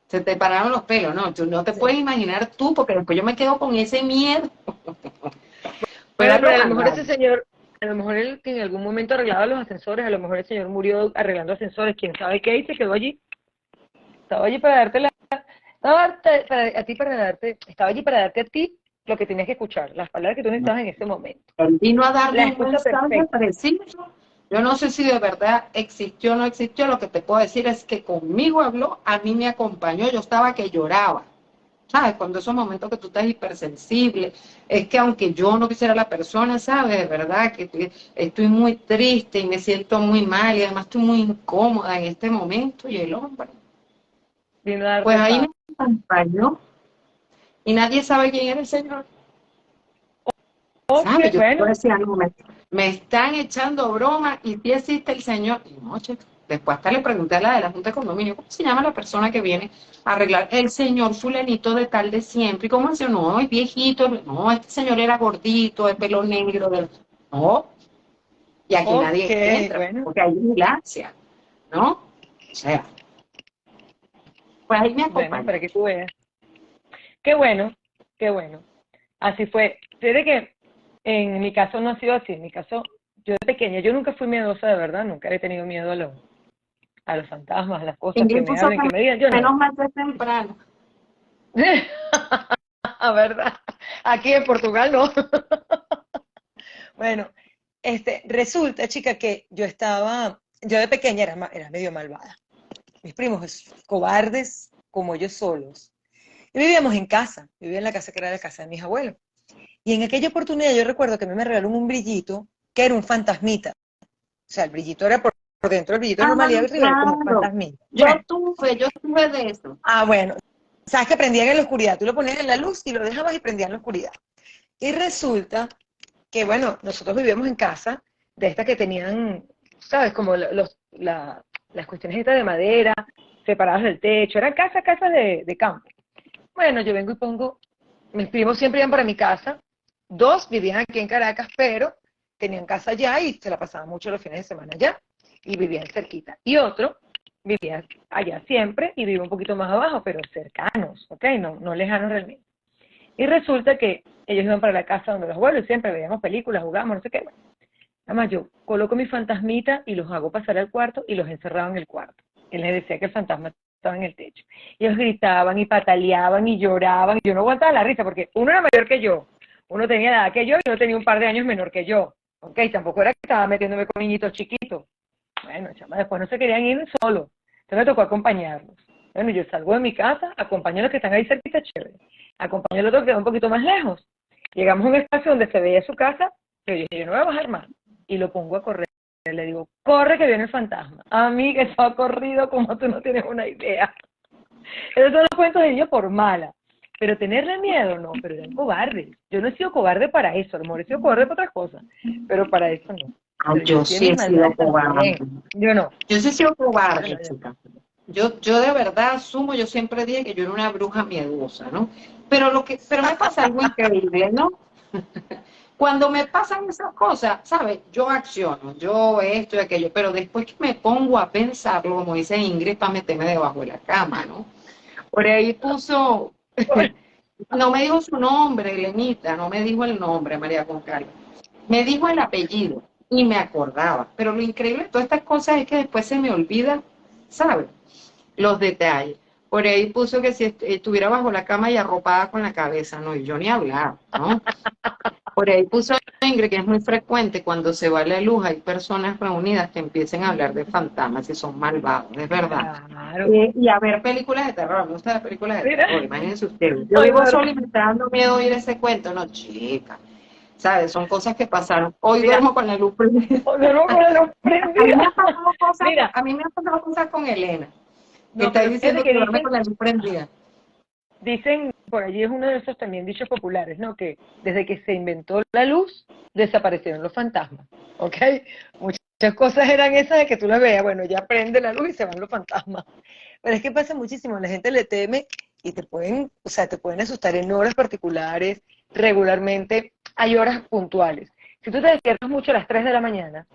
Se te pararon los pelos, ¿no? Tú no te Sí. puedes imaginar tú, porque después yo me quedo con ese miedo. Pero Bueno, él lo pero a lo mejor ese mandaron. señor, a lo mejor él que en algún momento arreglaba los ascensores, a lo mejor el señor murió arreglando ascensores, quién sabe qué, y se quedó allí. Estaba allí para darte estaba allí para darte a ti lo que tenías que escuchar, las palabras que tú necesitabas en ese momento. Él vino a darme La un excusa mensaje perfecta. preciso. Yo no sé si de verdad existió o no existió. Lo que te puedo decir es que conmigo habló, a mí me acompañó. Yo estaba que lloraba. ¿Sabes? Cuando esos momentos que tú estás hipersensible, es que aunque yo no quisiera la persona, ¿sabes? De verdad que estoy muy triste y me siento muy mal y además estoy muy incómoda en este momento. Y el hombre, Vino a pues darte ahí paz. me acompañó y nadie sabe quién era el Señor. Ok, ¿Sabes? Yo bueno, decía, no, me están echando broma y sí existe el Señor. Y no, chico. Después hasta le pregunté a la de la Junta de Condominio, ¿cómo se llama la persona que viene a arreglar? El señor fulanito de tal de siempre. ¿Y cómo dice? No, es viejito. No, este señor era gordito, de pelo negro. No, y aquí ok, nadie entra, bueno, porque hay vigilancia, ¿no? O sea, pues ahí me bueno, acompañó. para que tú veas. Qué bueno, qué bueno. Así fue. Fíjate que en mi caso no ha sido así. En mi caso, yo de pequeña, yo nunca fui miedosa de verdad, nunca he tenido miedo a los fantasmas, a las cosas que Ingrid me puso hablen, que que me digan, yo no. menos mal que es temprano. ¿Verdad? Aquí en Portugal no. Bueno, resulta, chica, que yo de pequeña era medio malvada. Mis primos cobardes como ellos solos. Y vivíamos en casa, vivía en la casa que era la casa de mis abuelos. Y en aquella oportunidad yo recuerdo que a mí me regalaron un brillito que era un fantasmita. O sea, el brillito era por dentro, el brillito Ah, normal y arriba era como un claro. fantasmita. Bueno, Yo tuve de eso. bueno, sabes que prendían en la oscuridad, tú lo ponías en la luz y lo dejabas y prendían en la oscuridad. Y resulta que, bueno, nosotros vivíamos en casa de estas que tenían, ¿sabes? Como las cuestiones estas de madera, separadas del techo, eran casas de campo. Bueno, yo vengo y pongo, mis primos siempre iban para mi casa, dos vivían aquí en Caracas, pero tenían casa allá y se la pasaban mucho los fines de semana allá y vivían cerquita. Y otro vivía allá siempre y vive un poquito más abajo, pero cercanos, ¿ok? No lejanos realmente. Y resulta que ellos iban para la casa donde los abuelos y siempre veíamos películas, jugábamos, no sé qué. Además, yo coloco mi fantasmita y los hago pasar al cuarto y los encerraba en el cuarto. Y les decía que el fantasma estaba en el techo. Y ellos gritaban y pataleaban y lloraban. Y yo no aguantaba la risa porque uno era mayor que yo, uno tenía la edad que yo y uno tenía un par de años menor que yo. Ok, tampoco era que estaba metiéndome con niñitos chiquitos. Bueno, chama, después no se querían ir solos. Entonces me tocó acompañarlos. Bueno, yo salgo de mi casa, acompaño a los que están ahí cerquita, chévere. Acompaño al otro que queda un poquito más lejos. Llegamos a un espacio donde se veía su casa, pero yo dije, yo no voy a bajar más. Y lo pongo a correr. Le digo, corre que viene el fantasma. A mí que eso ha corrido como tú no tienes una idea. Esos son los cuentos de niños por mala. Pero tenerle miedo, no, pero eran cobardes. Yo no he sido cobarde para eso, amor, he sido cobarde para otras cosas, pero para eso no. Ay, Pero yo sí sí mis he sido maldades cobarde. también. Yo no. Yo sí he sido cobarde, Bueno, chica. Yo de verdad asumo, yo siempre dije que yo era una bruja miedosa, ¿no? Pero me pasa algo increíble, ¿no? Cuando me pasan esas cosas, ¿sabes? Yo acciono, yo esto y aquello, pero después que me pongo a pensarlo, como dice Ingrid, para meterme debajo de la cama, ¿no? Por ahí puso, no me dijo su nombre, Elenita, no me dijo el nombre, María Concarla. Me dijo el apellido y me acordaba. Pero lo increíble de todas estas cosas es que después se me olvida, ¿sabes? Los detalles. Por ahí puso que si estuviera bajo la cama y arropada con la cabeza, no, y yo ni hablaba, ¿no? Por ahí puso Ingrid que es muy frecuente cuando se va la luz, hay personas reunidas que empiecen a hablar de fantasmas y son malvados, es verdad. claro. Y a ver películas de terror, me gustan las películas de Mira. terror, imagínense ustedes. Yo Ay, vivo verdad. sola y me está dando miedo oír ese cuento, no, chica. ¿Sabes? Son cosas que pasaron. Hoy Mira, duermo con la luz prendida. duermo con la luz A mí me prendida. han pasado cosas, Mira, a mí me han pasado cosas con Elena, que no, está pero fíjate diciendo que que duerme con la luz prendida. dicen, por allí es uno de esos también dichos populares, ¿no? Que desde que se inventó la luz, desaparecieron los fantasmas, ¿ok? Muchas cosas eran esas de que tú las veas, bueno, ya prende la luz y se van los fantasmas. Pero es que pasa muchísimo, la gente le teme y te pueden, o sea, te pueden asustar en horas particulares, regularmente, hay horas puntuales. Si tú te despiertas mucho a las 3 de la mañana,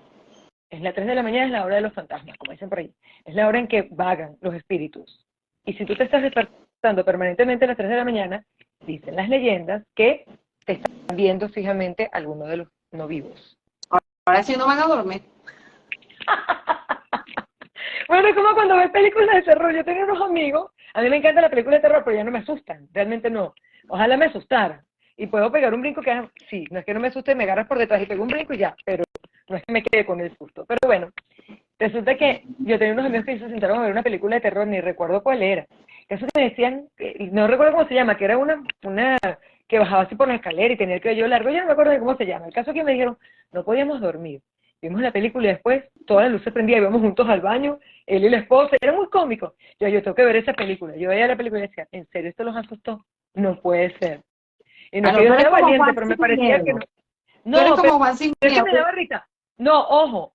las 3 de la mañana es la hora de los fantasmas, como dicen por ahí. Es la hora en que vagan los espíritus. Y si tú te estás despertando permanentemente a las 3 de la mañana, dicen las leyendas que te están viendo fijamente algunos de los no vivos. Ahora sí no van a dormir. Bueno, es como cuando ves películas de terror. Yo tenía unos amigos, a mí me encanta la película de terror, pero ya no me asustan, realmente no. Ojalá me asustara. Y puedo pegar un brinco que, sí, no es que no me asuste, me agarras por detrás y pego un brinco y ya, pero no es que me quede con el susto. Pero bueno, resulta que yo tenía unos amigos que se sentaron a ver una película de terror, ni recuerdo cuál era. Eso que me decían, no recuerdo cómo se llama, que era una que bajaba así por la escalera y tenía el cabello largo, yo no me acuerdo de cómo se llama. El caso es que me dijeron, no podíamos dormir. Vimos la película y después toda la luz se prendía, íbamos juntos al baño, él y la esposa, era muy cómico. Yo tengo que ver esa película. Yo veía la película y decía, ¿en serio esto los asustó? No puede ser. Y no es que yo sea valiente, pero me parecía que no. No, Tú eres pero como Juan sin es que miedo. me daba risa. No, ojo,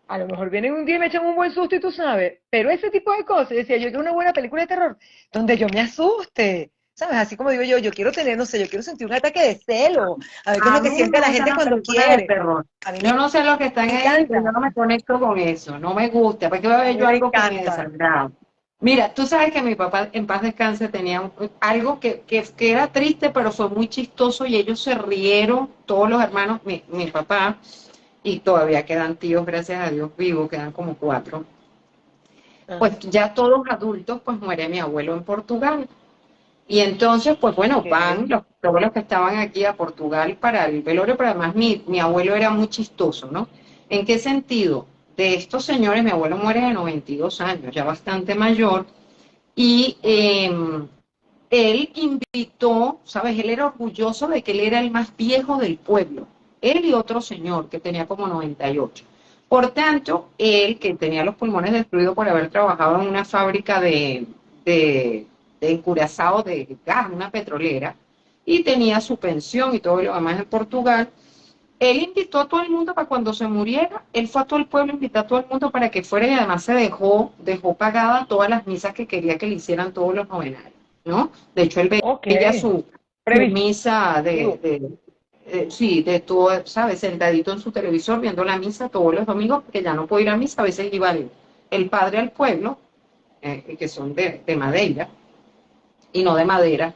a lo mejor vienen un día y me echan un buen susto y tú sabes, pero ese tipo de cosas, decía yo, que una buena película de terror donde yo me asuste, ¿sabes? Así como digo yo quiero tener, no sé, yo quiero sentir un ataque de celo, a ver qué es A lo que mí siente me la gustan gente las cuando películas de quiere. terror. A mí Yo no sé lo que están me ahí, pero encanta, yo no me conecto con eso. No me gusta. ¿Para qué voy a a ver mí yo me algo que me encanta. desagrada? Mira, tú sabes que mi papá en paz descanse tenía algo que era triste, pero fue muy chistoso y ellos se rieron, todos los hermanos, mi papá, y todavía quedan tíos, gracias a Dios, vivos, quedan como 4. Pues Ajá, ya todos adultos, pues muere mi abuelo en Portugal. Y entonces, pues bueno, ok, todos los que estaban aquí a Portugal para el velorio, pero además mi abuelo era muy chistoso, ¿no? ¿En qué sentido? De estos señores, mi abuelo muere de 92 años, ya bastante mayor, y él invitó, ¿sabes? Él era orgulloso de que él era el más viejo del pueblo, él y otro señor que tenía como 98. Por tanto, él, que tenía los pulmones destruidos por haber trabajado en una fábrica de, de encurazado de gas, una petrolera, y tenía su pensión y todo lo demás en Portugal, él invitó a todo el mundo para cuando se muriera, él fue a todo el pueblo, invitó a todo el mundo para que fuera y además se dejó pagada todas las misas que quería que le hicieran todos los novenarios, ¿no? De hecho, él ok, veía su misa previsivo. sí, de todo, ¿sabes? Sentadito en su televisor viendo la misa todos los domingos, porque ya no puede ir a misa, a veces iba el padre al pueblo, que son de Madeira, y no de madera, a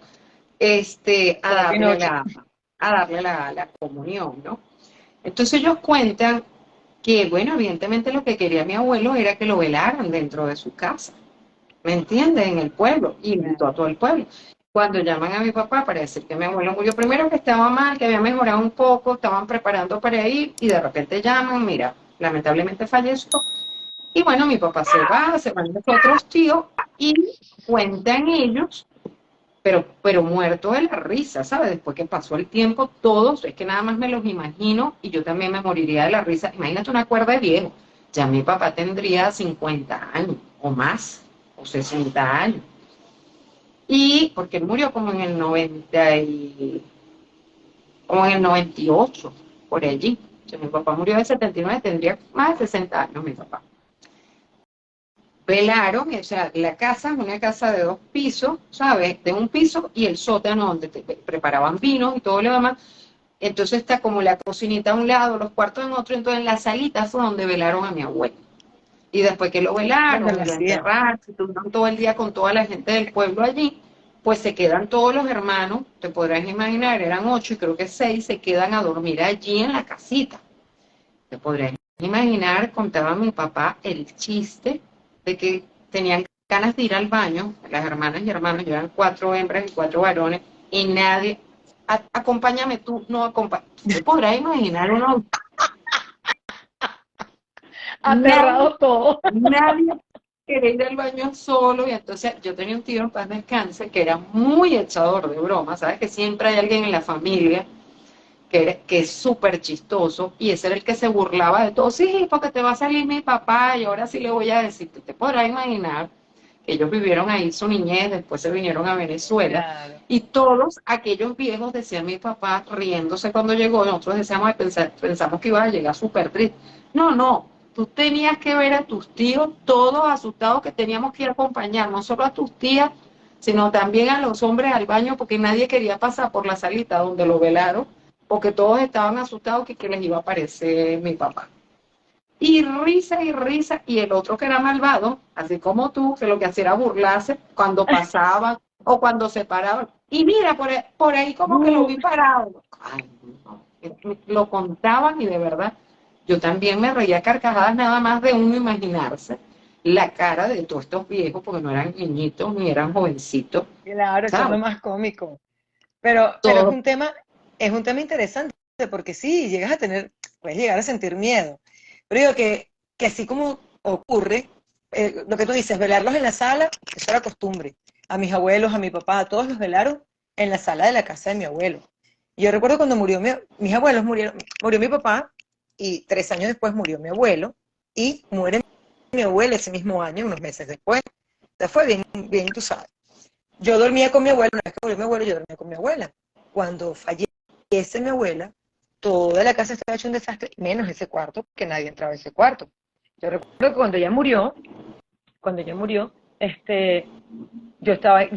Como darle Pinocho. la comunión, ¿no? Entonces ellos cuentan que bueno, evidentemente lo que quería mi abuelo era que lo velaran dentro de su casa, ¿me entiendes? En el pueblo, y invitó a todo el pueblo. Cuando llaman a mi papá para decir que mi abuelo murió, primero que estaba mal, que había mejorado un poco, estaban preparando para ir, y de repente llaman, mira, lamentablemente falleció. Y bueno, mi papá se van los otros tíos, y cuentan ellos, pero muerto de la risa, ¿sabes? Después que pasó el tiempo, todos, es que nada más me los imagino y yo también me moriría de la risa. Imagínate una cuerda de viejo. Ya mi papá tendría 50 años o más, o 60 años. Y porque él murió como en el 98, por allí. O sea, mi papá murió de 79, tendría más de 60 años mi papá. Velaron, o sea, la casa es una casa de 2 pisos, ¿sabes? De un piso y el sótano donde te preparaban vinos y todo lo demás. Entonces está como la cocinita a un lado, los cuartos en otro, entonces en la salita fue donde velaron a mi abuelo. Y después que lo Cuando velaron, lo lo hacían. enterraron, estuvieron todo el día con toda la gente del pueblo allí, pues se quedan todos los hermanos, te podrás imaginar, eran 8 y creo que 6, se quedan a dormir allí en la casita. Te podrías imaginar, contaba mi papá el chiste de que tenían ganas de ir al baño, las hermanas y hermanos, eran 4 hembras y 4 varones, y nadie, acompáñame tú, no acompáñame. Te podrás imaginar uno, nadie, Aterrados todos. nadie quería ir al baño solo, y entonces yo tenía un tío en paz descanse que era muy echador de bromas, ¿sabes? Que siempre hay alguien en la familia que es súper chistoso, y ese era el que se burlaba de todo. Sí, porque te va a salir mi papá, y ahora sí le voy a decir, tú te podrás imaginar que ellos vivieron ahí su niñez, después se vinieron a Venezuela, Claro. y todos aquellos viejos, decía mi papá, riéndose cuando llegó, nosotros decíamos, pensamos que iba a llegar súper triste. No, no, tú tenías que ver a tus tíos todos asustados, que teníamos que ir a acompañar, no solo a tus tías, sino también a los hombres al baño, porque nadie quería pasar por la salita donde lo velaron, porque todos estaban asustados que les iba a aparecer mi papá. Y risa, y el otro que era malvado, así como tú, que lo que hacía era burlarse cuando pasaban o cuando se paraban. Y mira, por ahí como que lo vi parado. Ay, no. Lo contaban y de verdad, yo también me reía carcajadas nada más de uno imaginarse la cara de todos estos viejos, porque no eran niñitos ni eran jovencitos, Claro, eso es lo ¿sabes? más cómico. Pero Todo. es un tema interesante, porque sí, llegas a tener, puedes llegar a sentir miedo. Pero digo que así como ocurre, lo que tú dices, velarlos en la sala, eso era costumbre. A mis abuelos, a mi papá, a todos los velaron en la sala de la casa de mi abuelo. Y yo recuerdo cuando mis abuelos murieron, murió mi papá, y 3 años después murió mi abuelo, y muere mi abuela ese mismo año, unos meses después. O sea, fue bien, bien, tú sabes. Yo dormía con mi abuela, una vez que murió mi abuelo, yo dormía con mi abuela. Cuando fallece mi abuela, toda la casa estaba hecho un desastre, menos ese cuarto, porque nadie entraba a ese cuarto. Yo recuerdo que cuando ella murió, yo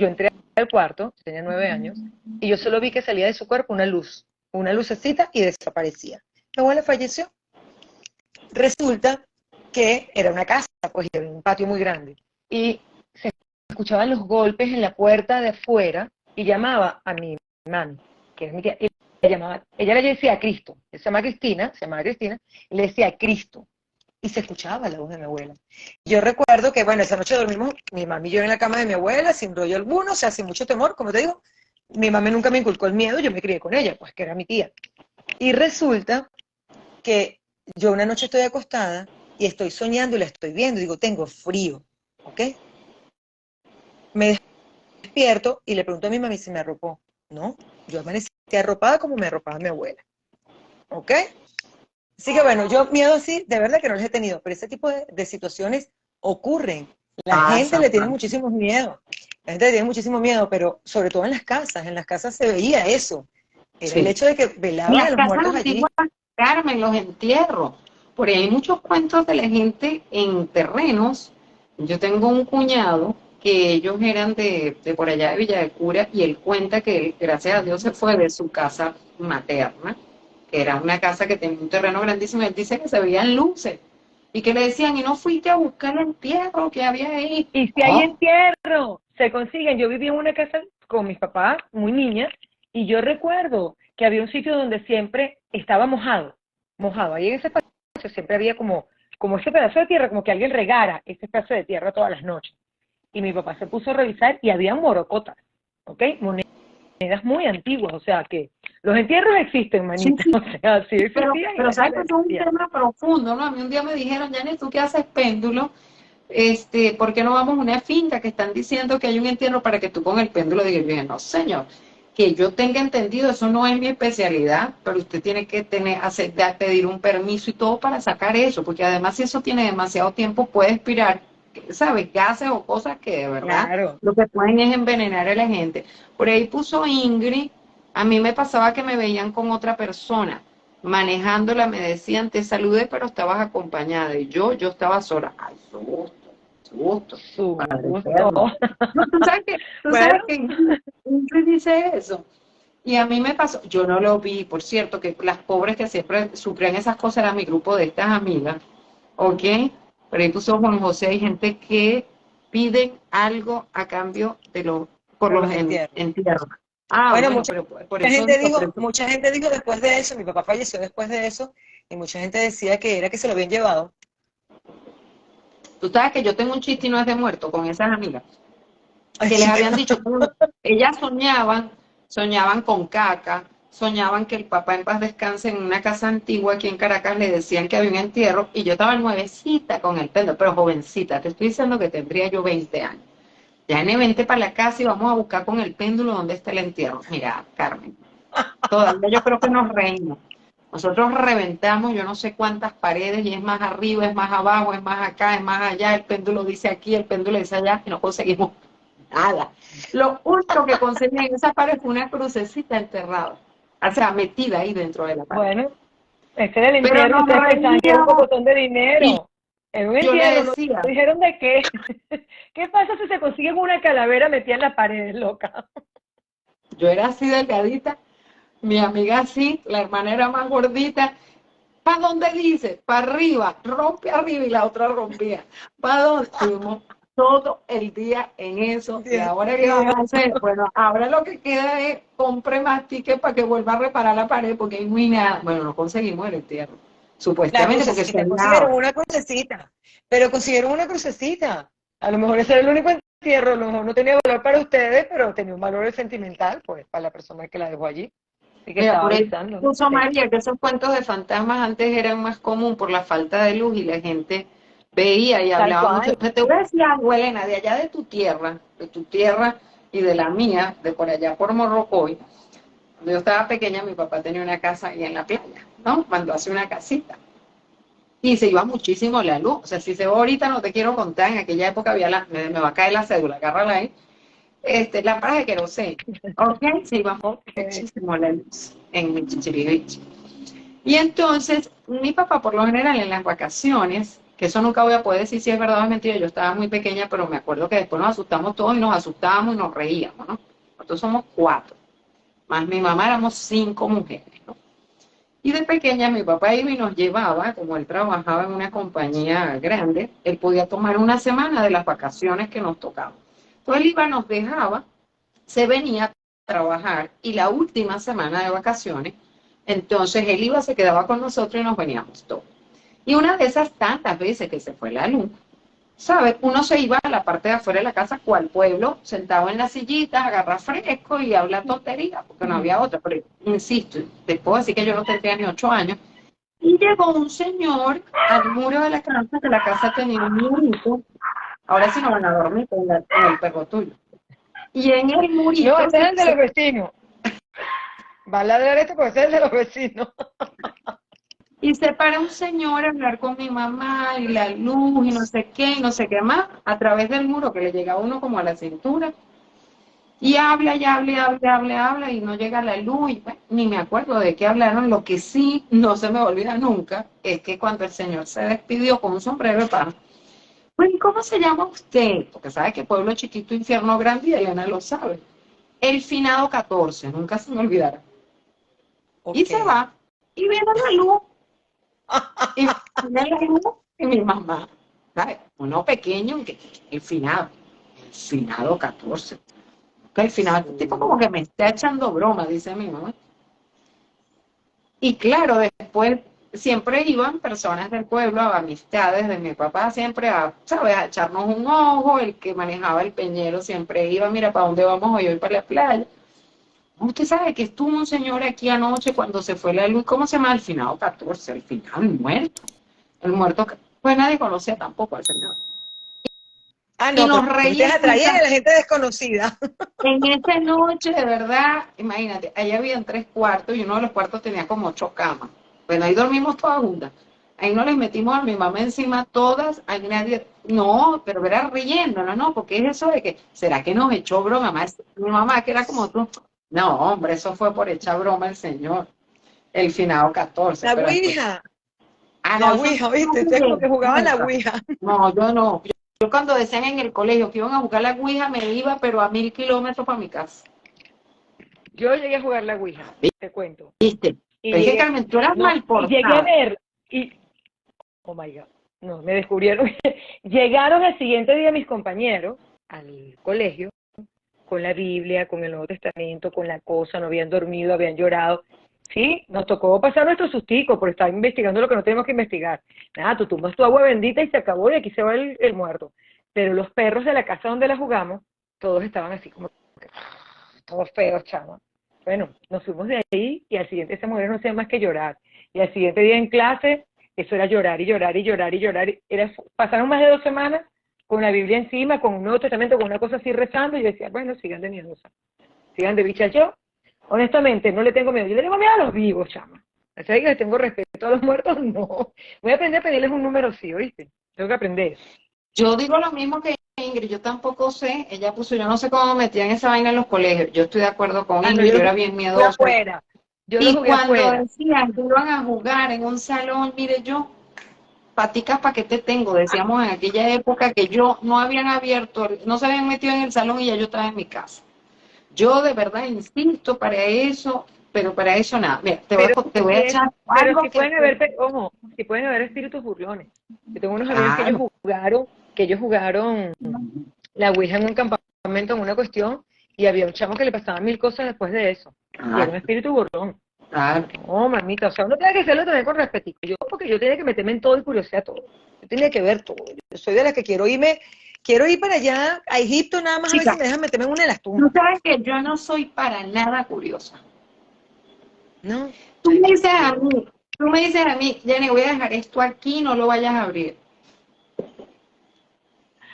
entré al cuarto, tenía 9 años, y yo solo vi que salía de su cuerpo una lucecita y desaparecía. Mi abuela falleció. Resulta que era una casa, pues, y había un patio muy grande. Y escuchaban los golpes en la puerta de afuera y llamaba a mi mami, que es mi tía, y ella le decía a Cristo, se llamaba Cristina, y le decía a Cristo, y se escuchaba la voz de mi abuela. Yo recuerdo que, bueno, esa noche dormimos, mi mami y yo en la cama de mi abuela, sin rollo alguno, o sea, sin mucho temor, como te digo, mi mami nunca me inculcó el miedo, yo me crié con ella, pues que era mi tía. Y resulta que yo una noche estoy acostada y estoy soñando y la estoy viendo, y digo, tengo frío, ¿ok? Me despierto y le pregunto a mi mami si me arropó. No, yo amanecí arropada como me arropaba mi abuela. ¿Ok? Así que bueno, yo miedo así, de verdad que no les he tenido, pero ese tipo de situaciones ocurren. La gente Pasa, le tiene pasa. muchísimo miedo. La gente le tiene muchísimo miedo, pero sobre todo en las casas se veía eso. Era el Sí. hecho de que Ni velaban a las los casas muertos allí. antiguas, Carmen, los entierros. Por ahí hay muchos cuentos de la gente en terrenos. Yo tengo un cuñado que ellos eran de por allá de Villa de Cura, y él cuenta que él, gracias a Dios, se fue de su casa materna, que era una casa que tenía un terreno grandísimo. Él dice que se veían luces y que le decían, y no fuiste a buscar el entierro que había ahí. Y si hay Oh, entierro, se consiguen. Yo vivía en una casa con mis papás, muy niña, y yo recuerdo que había un sitio donde siempre estaba mojado, mojado. Ahí en ese espacio 12 siempre había como ese pedazo de tierra, como que alguien regara ese pedazo de tierra todas las noches. Y mi papá se puso a revisar y había morocotas, ¿ok? Monedas muy antiguas, o sea que los entierros existen, Sí, manita, sí. o sea, sí existían y Pero la sabes gente que eso es un existía. tema profundo, ¿no? A mí un día me dijeron, Janet, tú que haces péndulo, ¿por qué no vamos a una finca que están diciendo que hay un entierro para que tú con el péndulo digas? Yo dije, no, señor, que yo tenga entendido, eso no es mi especialidad, pero usted tiene que pedir un permiso y todo para sacar eso, porque además si eso tiene demasiado tiempo puede expirar, ¿sabes? Gases o cosas que de verdad Claro. lo que pueden es envenenar a la gente. Por ahí puso Ingrid, a mí me pasaba que me veían con otra persona manejándola, me decían, te saludé, pero estabas acompañada. Y yo estaba sola. Ay, susto, Padre Susto. eterno. No, tú Bueno, sabes que Ingrid dice eso. Y a mí me pasó, yo no lo vi, por cierto, que las pobres que siempre sufrían esas cosas era mi grupo de estas amigas, ¿ok? Pero ahí puso Juan José, hay gente que piden algo a cambio de por por los los entierros. entierros. Ah, Bueno, bueno, mucha pero por eso digo, mucha gente dijo después de eso, mi papá falleció después de eso, y mucha gente decía que era que se lo habían llevado. tú sabes que yo tengo un chiste y no es de muerto con esas amigas, Ay, que les chica. habían dicho, ellas soñaban con caca, soñaban que el papá en paz descanse en una casa antigua aquí en Caracas, le decían que había un entierro, y yo estaba nuevecita con el pelo, pero jovencita, te estoy diciendo que tendría yo 20 años. Ya en vente para la casa y vamos a buscar con el péndulo dónde está el entierro. Mira, Carmen, todavía yo creo que nos reímos. Nosotros reventamos yo no sé cuántas paredes y es más arriba, es más abajo, es más acá, es más allá, el péndulo dice aquí, el péndulo dice allá y no conseguimos nada. Lo único que conseguí en esa pared fue una crucecita enterrada, o sea, metida ahí dentro de la pared. Bueno, ese era el Pero entierro, nos ustedes pensaban que era un reíamos pocotón de y dinero. En un yo le entierro, ¿no decía, dijeron de qué? ¿Qué pasa si se consiguen una calavera metida en las paredes, loca? yo era así delgadita, mi amiga así, la hermana era más gordita. ¿Para dónde dice? Para arriba, rompe arriba y la otra rompía. ¿Para dónde? Estuvimos todo el día en eso. Y Dios ahora qué mío. vamos a hacer? Bueno, ahora lo que queda es compre más tickets para que vuelva a reparar la pared porque ahí no hay nada. Bueno, no conseguimos el entierro. La Supuestamente porque crucecita, consiguieron soñaba. una crucecita, pero consiguieron una crucecita. A lo mejor ese era el único entierro, a lo mejor no tenía valor para ustedes, pero tenía un valor sentimental, pues, para la persona que la dejó allí y que Mira, estaba por ahí avisando, ¿no? puso Sí. María que esos cuentos de fantasmas antes eran más común por la falta de luz y la gente veía y Tal hablaba mucho. cual. Pero te voy a decir algo, Elena, de allá de tu tierra y de la mía, de por allá por Morrocoy. Cuando yo estaba pequeña, mi papá tenía una casa ahí en la playa, ¿no? Mandó a hacer una casita. Y se iba muchísimo la luz. O sea, si se va ahorita, no te quiero contar, en aquella época había me va a caer la cédula, agárrala ahí. Lámparas de queroseno. Ok, se iba Ok. muchísimo la luz en Chichiriviche. Y entonces, mi papá, por lo general, en las vacaciones, que eso nunca voy a poder decir si es verdad o es mentira, yo estaba muy pequeña, pero me acuerdo que después nos asustamos todos y nos asustábamos y nos reíamos, ¿no? Nosotros somos 4, más mi mamá éramos 5 mujeres, ¿no? Y de pequeña mi papá iba y nos llevaba, como él trabajaba en una compañía grande, él podía tomar una semana de las vacaciones que nos tocaban. Entonces él iba, nos dejaba, se venía a trabajar y la última semana de vacaciones, entonces él iba, se quedaba con nosotros y nos veníamos todos. Y una de esas tantas veces que se fue la luz, ¿sabes? Uno se iba a la parte de afuera de la casa, cual pueblo, sentado en las sillitas, agarra fresco y habla tontería, porque no había otra. Pero insisto, te puedo decir que yo no tendría ni 8 años. Y llegó un señor al muro de la casa, que la casa tenía un murito. Ahora sí no van a dormir en el perro tuyo. Y en el No, murito ese es el de los vecinos. Va a ladrar esto porque ese es el de los vecinos. y se para un señor a hablar con mi mamá y la luz y no sé qué más, a través del muro que le llega a uno como a la cintura. Y habla, y habla, y habla, y habla, y habla, y no llega la luz, y bueno, ni me acuerdo de qué hablaron. Lo que sí no se me olvida nunca es que cuando el señor se despidió con un sombrero de paja, pues, ¿y cómo se llama usted? Porque sabe que pueblo chiquito, infierno grande, y Elena lo sabe. El finado 14, nunca se me olvidará. Y Ok. se va, y viene la luz, y viene la luz, y mi mamá, ¿sabes? Uno pequeño, el finado 14. Que al final, el tipo como que me está echando broma, dice mi mamá. Y claro, después siempre iban personas del pueblo, amistades de mi papá, siempre a, ¿sabes?, a echarnos un ojo. El que manejaba el peñero siempre iba, mira, ¿para dónde vamos hoy? Hoy para la playa. Usted sabe que estuvo un señor aquí anoche cuando se fue la luz, ¿cómo se llama? El finado 14, el final muerto. El muerto, pues nadie conocía tampoco al señor. Ah, Y no, nos pero ustedes atraían a reíamos. la gente desconocida. En esa noche, de verdad, imagínate, allá habían 3 cuartos y uno de los cuartos tenía como 8 camas. Bueno, ahí dormimos todas juntas. Ahí nos les metimos a mi mamá encima todas, ahí nadie, no, pero era riéndonos, ¿no? Porque es eso de que, ¿será que nos echó broma? Mi mamá, que era como tú, no, hombre, eso fue por echar broma el señor, el finado 14, La pero después, ouija, no, la eso ouija, no ¿viste? Ustedes como que jugaban la nunca. ouija. No, yo no. Yo cuando decían en el colegio que iban a jugar la ouija, me iba, pero a 1000 kilómetros para mi casa. Yo llegué a jugar la ouija, te cuento. ¿Viste? Y Pero es que llegué, Carmen, tú eras no, mal y llegué a portada. ver, y, oh my God, no, me descubrieron. Llegaron al siguiente día mis compañeros al colegio con la Biblia, con el Nuevo Testamento, con la cosa, no habían dormido, habían llorado. Sí, nos tocó pasar nuestro sustico por estar investigando lo que no tenemos que investigar. Nada, tú tomas tu agua bendita y se acabó y aquí se va el muerto. Pero los perros de la casa donde la jugamos, todos estaban así como, todos feos, chama. Bueno, nos fuimos de ahí y al siguiente esa mujer no hacía más que llorar. Y al siguiente día en clase, eso era llorar y llorar y llorar y llorar. Pasaron más de 2 semanas con la Biblia encima, con un Nuevo Testamento, con una cosa así rezando, y yo decía, bueno, sigan de miedosa, sigan de bicha. Yo, honestamente, no le tengo miedo. Yo le tengo miedo a los vivos, chama. ¿O sea, que les tengo respeto a los muertos? No. Voy a aprender a pedirles un número sí, ¿oíste? Tengo que aprender. Yo digo lo mismo que Ingrid, yo tampoco sé. Ella puso, yo no sé cómo metían esa vaina en los colegios. Yo estoy de acuerdo con Ah, no, Ingrid, yo yo lo era bien jugué miedosa. afuera. Yo lo Y jugué cuando afuera. decían que iban a jugar en un salón, mire yo, paticas pa' que te tengo, decíamos en aquella época que yo no habían abierto, no se habían metido en el salón y ya yo estaba en mi casa. Yo de verdad insisto para eso, pero para eso nada. Mira, te voy a echar Pero algo sí que... pueden haber, ojo, sí pueden haber espíritus burlones. Yo tengo unos amigos Claro. que ellos jugaron la Ouija en un campamento, en una cuestión, y había un chamo que le pasaban 1000 cosas después de eso. Y era un espíritu burlón. Claro. No, mamita, o sea, uno tiene que hacerlo también con respeto. Yo, porque yo tenía que meterme en todo y curiosidad todo. Yo tenía que ver todo. Yo soy de las que quiero ir para allá, a Egipto, nada más a ver Chica, si me dejan meterme en una de las tú tumbas. sabes que yo no soy para nada curiosa. No, Tú me dices a yo, mí, tú me dices a mí, Jenny, voy a dejar esto aquí, no lo vayas a abrir.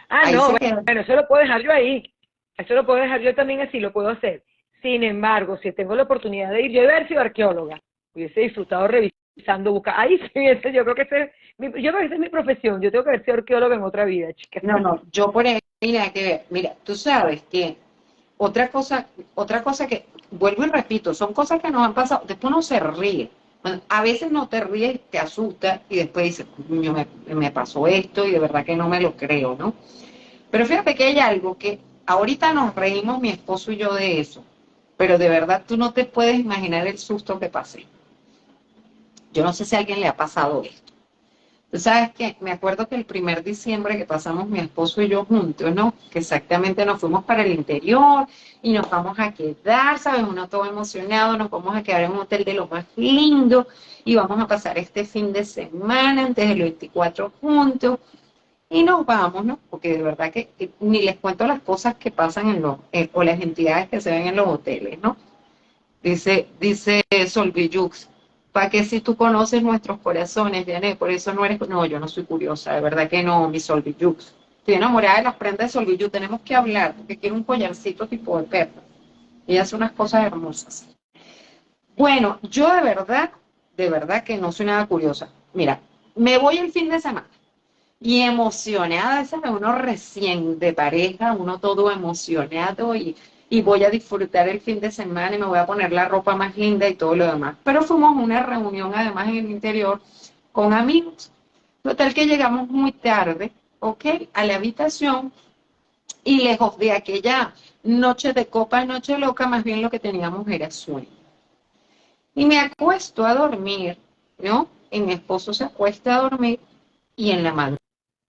Ahí no, se queda. bueno, eso lo puedo dejar yo ahí. Eso lo puedo dejar yo también así, lo puedo hacer. Sin embargo, si tengo la oportunidad de ir, yo he haber sido arqueóloga, hubiese disfrutado revisando, buscando. Ahí sí, yo creo que yo creo que esa es mi profesión. Yo tengo que haber sido arqueóloga en otra vida, chica. No, no, yo por ahí, mira, que, mira, tú sabes que otra cosa que, vuelvo y repito, son cosas que nos han pasado, después uno se ríe. Bueno, a veces no te ríes, te asusta y después dices, "Coño, me pasó esto y de verdad que no me lo creo, ¿no? Pero fíjate que hay algo que ahorita nos reímos mi esposo y yo de eso, pero de verdad tú no te puedes imaginar el susto que pasé. Yo no sé si a alguien le ha pasado esto. Tú sabes que me acuerdo que el primer diciembre que pasamos mi esposo y yo juntos, ¿no? Que exactamente nos fuimos para el interior y nos vamos a quedar, ¿sabes? Uno todo emocionado, nos vamos a quedar en un hotel de lo más lindo y vamos a pasar este fin de semana antes del 24 juntos y nos vamos, ¿no? Porque de verdad que ni les cuento las cosas que pasan o las entidades que se ven en los hoteles, ¿no? Dice Solvillux, para que si tú conoces nuestros corazones, Janet, por eso no eres... No, yo no soy curiosa, de verdad que no, mi Solvillux. Estoy enamorada de las prendas de Solvillux, tenemos que hablar, porque quiero un collarcito tipo de perro. Ella hace unas cosas hermosas. Bueno, yo de verdad que no soy nada curiosa. Mira, me voy el fin de semana y emocionada, ¿sabes? Uno recién de pareja, uno todo emocionado y voy a disfrutar el fin de semana y me voy a poner la ropa más linda y todo lo demás. Pero fuimos a una reunión además en el interior con amigos. Total que llegamos muy tarde, ¿ok? A la habitación y lejos de aquella noche de copa, noche loca, más bien lo que teníamos era sueño. Y me acuesto a dormir, ¿no? Y mi esposo se acuesta a dormir y en la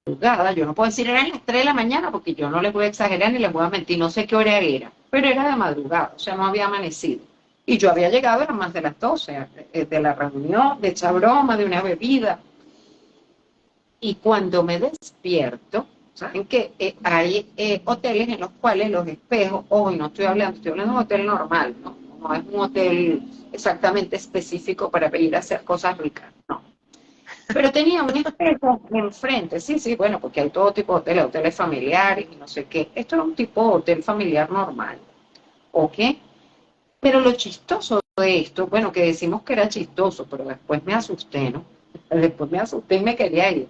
madrugada, yo no puedo decir eran las 3 de la mañana porque yo no les voy a exagerar ni les voy a mentir, no sé qué hora era, pero era de madrugada, o sea, no había amanecido. Y yo había llegado, eran más de las 12, de la reunión, de echar broma, de una bebida. Y cuando me despierto, saben que hay hoteles en los cuales los espejos, hoy no estoy hablando de un hotel normal, ¿no? No es un hotel exactamente específico para ir a hacer cosas ricas, no. Pero tenía un espejo enfrente, sí, sí, bueno, porque hay todo tipo de hoteles, hoteles familiares y no sé qué. Esto era un tipo de hotel familiar normal, ¿ok? Pero lo chistoso de esto, bueno, que decimos que era chistoso, pero después me asusté, ¿no? Después me asusté y me quería ir.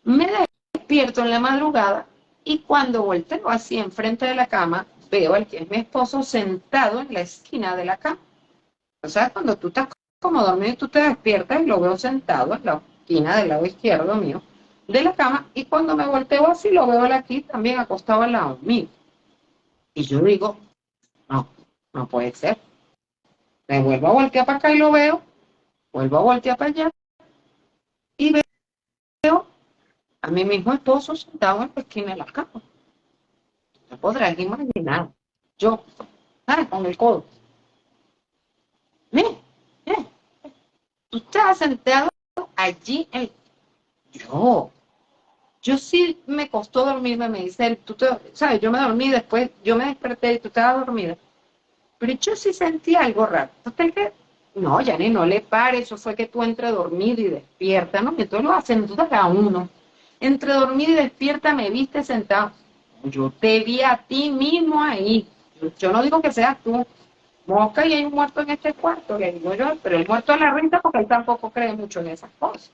Me despierto en la madrugada y cuando volteo así enfrente de la cama, veo al que es mi esposo sentado en la esquina de la cama. O sea, cuando tú estás como dormido y tú te despiertas y lo veo sentado en la esquina del lado izquierdo mío de la cama y cuando me volteo así lo veo él aquí también acostado al lado mío. Y yo digo, no, no puede ser. Me vuelvo a voltear para acá y lo veo, vuelvo a voltear para allá y veo a mi mismo esposo sentado en la esquina de la cama. Te podrás imaginar. Yo, con el codo. Mira, mira, tú estás sentado allí. Yo sí me costó dormirme, me dice él, sabes, yo me dormí después, yo me desperté y tú estabas dormida. Pero yo sí sentí algo raro. Entonces, que no, Yanni, no le pares, eso fue que tú entre dormido y despierta, ¿no? Y entonces lo hacen dudas a uno. Entre dormido y despierta me viste sentado. Yo te vi a ti mismo ahí. Yo no digo que seas tú. Mosca y hay un muerto en este cuarto, le digo yo, pero el muerto a la renta porque él tampoco cree mucho en esas cosas.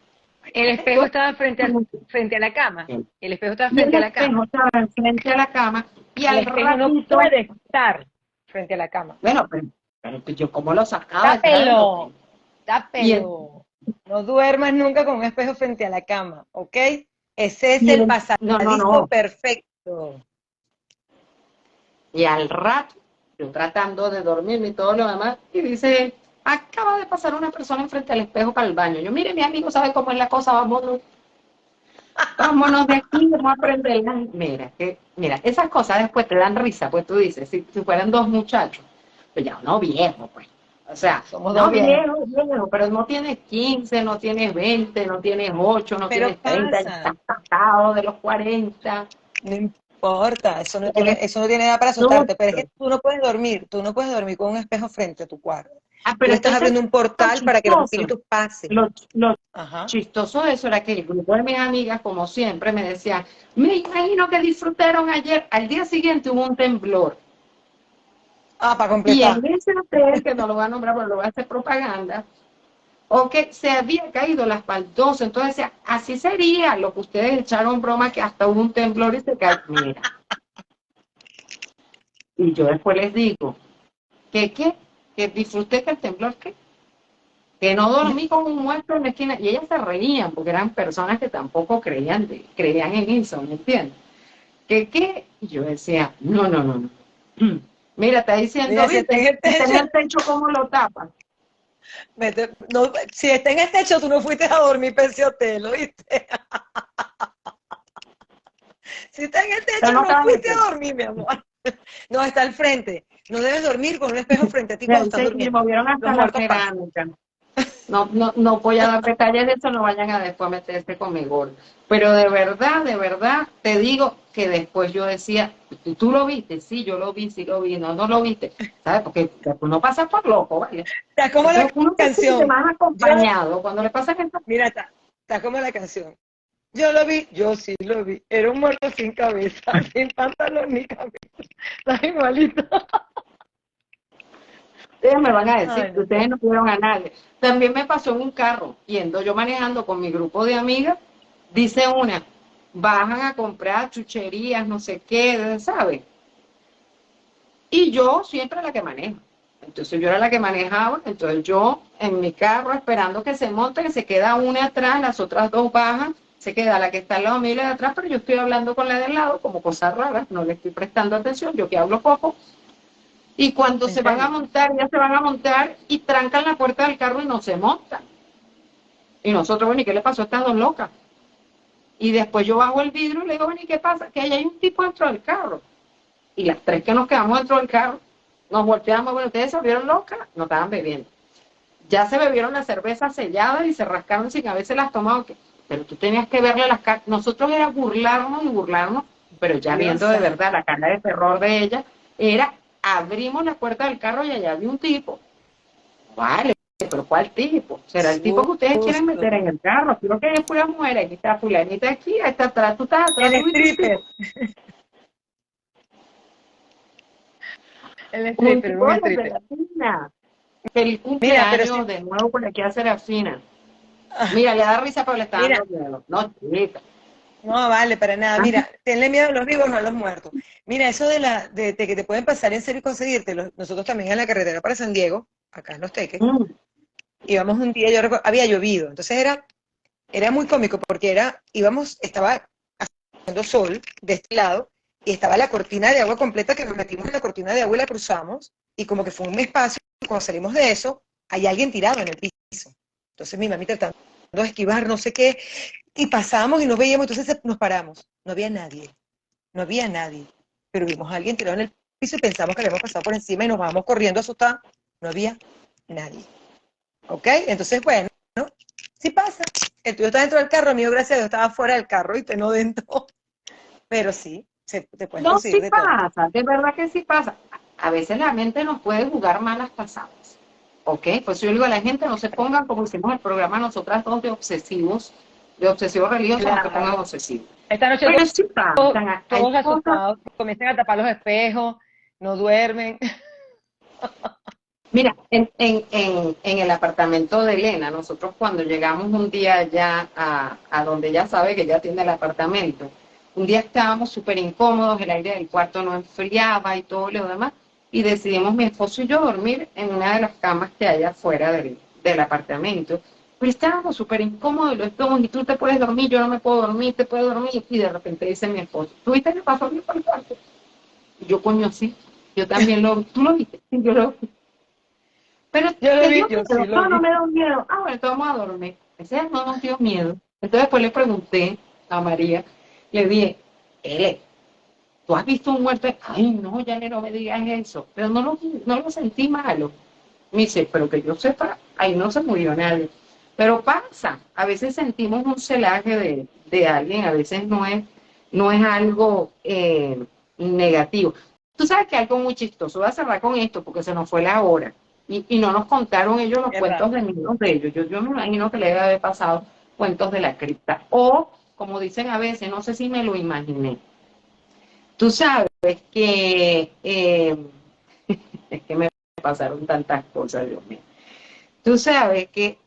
El espejo estaba frente a la cama. El espejo estaba Y el frente a la espejo cama. estaba frente a la cama y El al espejo no ratito, puede estar frente a la cama. bueno, pero que yo como lo sacaba, Tápelo, y el, tápelo. No duermas nunca con un espejo frente a la cama, ¿ok? Ese es y el no, no, pasadizo no. perfecto. Y al rato, yo tratando de dormirme y todo lo demás, y dice, acaba de pasar una persona enfrente al espejo para el baño. Yo, mire, mi amigo sabe cómo es la cosa, vámonos de aquí, vamos a aprender. Mira, esas cosas después te dan risa, pues tú dices, si fueran dos muchachos, pues ya no viejo, pues. O sea, Somos dos no viejos. viejo, pero no tienes 15, no tienes 20, no tienes 8, no Pero tienes 30, pasa, estás pasado de los 40. no importa, eso no tiene nada para asustarte, pero es que tú no puedes dormir con un espejo frente a tu cuarto. Tú Pero estás entonces, abriendo un lo portal para que los chistoso, espíritus pasen. lo Ajá. chistoso de eso era que el grupo de mis amigas, como siempre, me decían, me imagino que disfrutaron ayer, al día siguiente hubo un temblor. Ah, para Y completar. en ese hotel, que no lo voy a nombrar, pero lo voy a hacer propaganda, o que se había caído las baldosas, entonces decía, así sería lo que ustedes echaron broma, que hasta hubo un temblor y se cayó. Mira, y yo después les digo, que disfruté que el temblor, que no dormí como un muerto en la esquina, y ellas se reían, porque eran personas que tampoco creían en eso, ¿me entiendes? Y yo decía, no, no, no, no. Mira, está diciendo, Mira, si está en viste, el si tenía techo, el techo, ¿cómo lo tapas? no, si está en el techo, tú no fuiste a dormir para ese hotel, ¿oíste? Si está en el Pero techo, no no estaba en el fuiste a techo. dormir, mi amor. No, está al frente. No debes dormir con un espejo frente a ti Me cuando estás dice, y durmiendo. movieron Los hasta la muertos pasan. cerámica. No, no, no voy a dar detalles de eso, no vayan a después meterse conmigo. Pero de verdad, te digo que después yo decía, ¿tú lo viste? Sí, yo lo vi, sí lo vi, no, no lo viste. ¿Sabes? Porque tú no pasas por loco, ¿vale? Está como la Entonces uno se siente canción. más Yo, acompañado cuando le pasan estas. mira, está como la canción. Yo lo vi, yo sí lo vi. Era un muerto sin cabeza, sin pantalón ni cabeza. Está igualito. Ustedes me van a decir Ay, que no ustedes sé. no vieron a nadie. También me pasó en un carro, yendo yo manejando con mi grupo de amigas, dice una, bajan a comprar chucherías, no sé qué, ¿sabes? Y yo siempre la que manejo. Entonces yo era la que manejaba, entonces yo en mi carro esperando que se monten, se queda una atrás, las otras dos bajan, se queda la que está al lado mío y la de atrás, pero yo estoy hablando con la del lado como cosas raras, no le estoy prestando atención, yo que hablo poco. Y cuando ¿En se van a serio? montar, ya se van a montar y trancan la puerta del carro y no se montan. Y nosotros, bueno, ¿y qué le pasó a estas dos locas? Y después yo bajo el vidrio y le digo, bueno, ¿y qué pasa? Que ahí hay un tipo dentro del carro. Y las tres que nos quedamos dentro del carro, nos volteamos, bueno, ustedes se volvieron locas, no estaban bebiendo. Ya se bebieron la cerveza sellada y se rascaron sin haberse las tomado. Pero tú tenías que verle las caras. Nosotros era burlarnos y burlarnos, pero ya Dios viendo de santo. verdad la cara de terror de ella, era abrimos la puerta del carro y allá había un tipo. Vale, pero ¿cuál tipo? ¿Será el tipo que ustedes quieren Susto. meter en el carro? Creo que es pura mujer. Aquí está fulanita aquí, ahí está atrás, tú estás atrás, El tú viste un stripper. tipo. El Un stripper, tipo un de stripper. Serafina. Feliz Mira, pero sí. cumpleaños de nuevo por aquí a Serafina. Mira, le da risa, pero le está Mira, dando miedo. No, chica. no vale para nada. Ah, Mira, tenle miedo a los vivos, no a los muertos. Mira, eso de que te pueden pasar en serio y conseguírtelo. Nosotros también en la carretera para San Diego, acá en Los Teques, mm, íbamos un día, yo recuerdo, había llovido. Entonces era muy cómico porque estaba haciendo sol de este lado y estaba la cortina de agua completa que nos metimos en la cortina de agua y la cruzamos y como que fue un espacio y cuando salimos de eso hay alguien tirado en el piso. Entonces mi mami tratando de esquivar no sé qué y pasamos y nos veíamos, entonces nos paramos. No había nadie, no había nadie, pero vimos a alguien tirado en el piso y pensamos que le habíamos pasado por encima y nos vamos corriendo asustados. No había nadie. ¿Ok? Entonces, bueno, sí pasa. El tuyo está dentro del carro, el mío, gracias a Dios, estaba fuera del carro y te no dentro. Pero sí, te pueden no, conseguir sí de todo. pasa, de verdad que sí pasa. A veces la mente nos puede jugar malas pasadas. ¿Ok? Pues yo digo a la gente, no se pongan, como hicimos el programa, nosotras dos de obsesivos religiosos, no se pongan Claro. obsesivos. Esta noche Pero sí pasan, hay todos cosas. asustados, comienzan a tapar los espejos, no duermen. Mira, en el apartamento de Elena, nosotros cuando llegamos un día ya a donde ella sabe que ella tiene el apartamento, un día estábamos súper incómodos, el aire del cuarto no enfriaba y todo lo demás, y decidimos mi esposo y yo dormir en una de las camas que hay afuera del apartamento. Pero estábamos súper incómodos los dos, y tú te puedes dormir, yo no me puedo dormir, te puedes dormir, y de repente dice mi esposo, ¿tú viste que pasó por el cuarto? Y yo, coño, sí, yo también lo vi, ¿tú lo viste? Sí, yo lo vi. Pero Yo lo te vi, dio yo sí miedo. lo No, no vi. me da miedo. Ah, bueno, entonces vamos a dormir. Ese no nos dio miedo. Entonces después le pregunté a María, le dije, Ele, ¿tú has visto un muerto? Ay, no, ya no me digas eso. Pero no lo sentí malo. Me dice, pero que yo sepa, ahí no se murió nadie. Pero pasa, a veces sentimos un celaje de alguien, a veces no es algo negativo. Tú sabes que algo muy chistoso, voy a cerrar con esto porque se nos fue la hora y no nos contaron ellos los ¿Verdad? cuentos de miedos de ellos. Yo me imagino que le debe haber pasado cuentos de la cripta. O, como dicen a veces, no sé si me lo imaginé. Tú sabes que es que me pasaron tantas cosas, Dios mío. Tú sabes que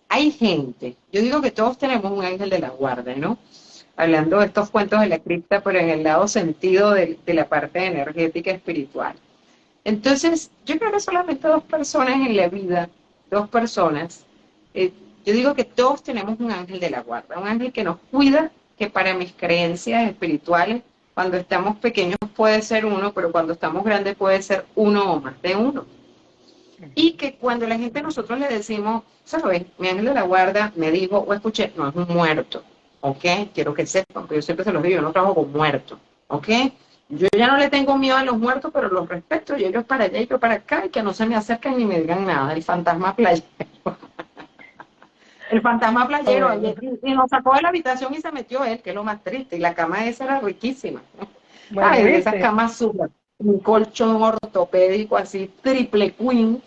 hay gente, yo digo que todos tenemos un ángel de la guarda, ¿no? Hablando de estos cuentos de la cripta, pero en el lado sentido de la parte energética espiritual. Entonces, yo creo que solamente dos personas en la vida, dos personas, eh, yo digo que todos tenemos un ángel de la guarda, un ángel que nos cuida, que para mis creencias espirituales, cuando estamos pequeños puede ser uno, pero cuando estamos grandes puede ser uno o más de uno. Y que cuando la gente nosotros le decimos, ¿sabes? Mi ángel de la guarda me dijo o escuché, no es un muerto, ¿ok? Quiero que sepan, porque yo siempre se los digo, yo no trabajo con muertos, ¿ok? Yo ya no le tengo miedo a los muertos, pero los respeto, y ellos para allá y yo para acá, y que no se me acerquen ni me digan nada, el fantasma playero. El fantasma playero, Bueno, ayer, y nos sacó de la habitación y se metió él, que es lo más triste, y la cama esa era riquísima. bueno, Ay, de esas ¿viste? camas súper, un colchón ortopédico así, triple queen,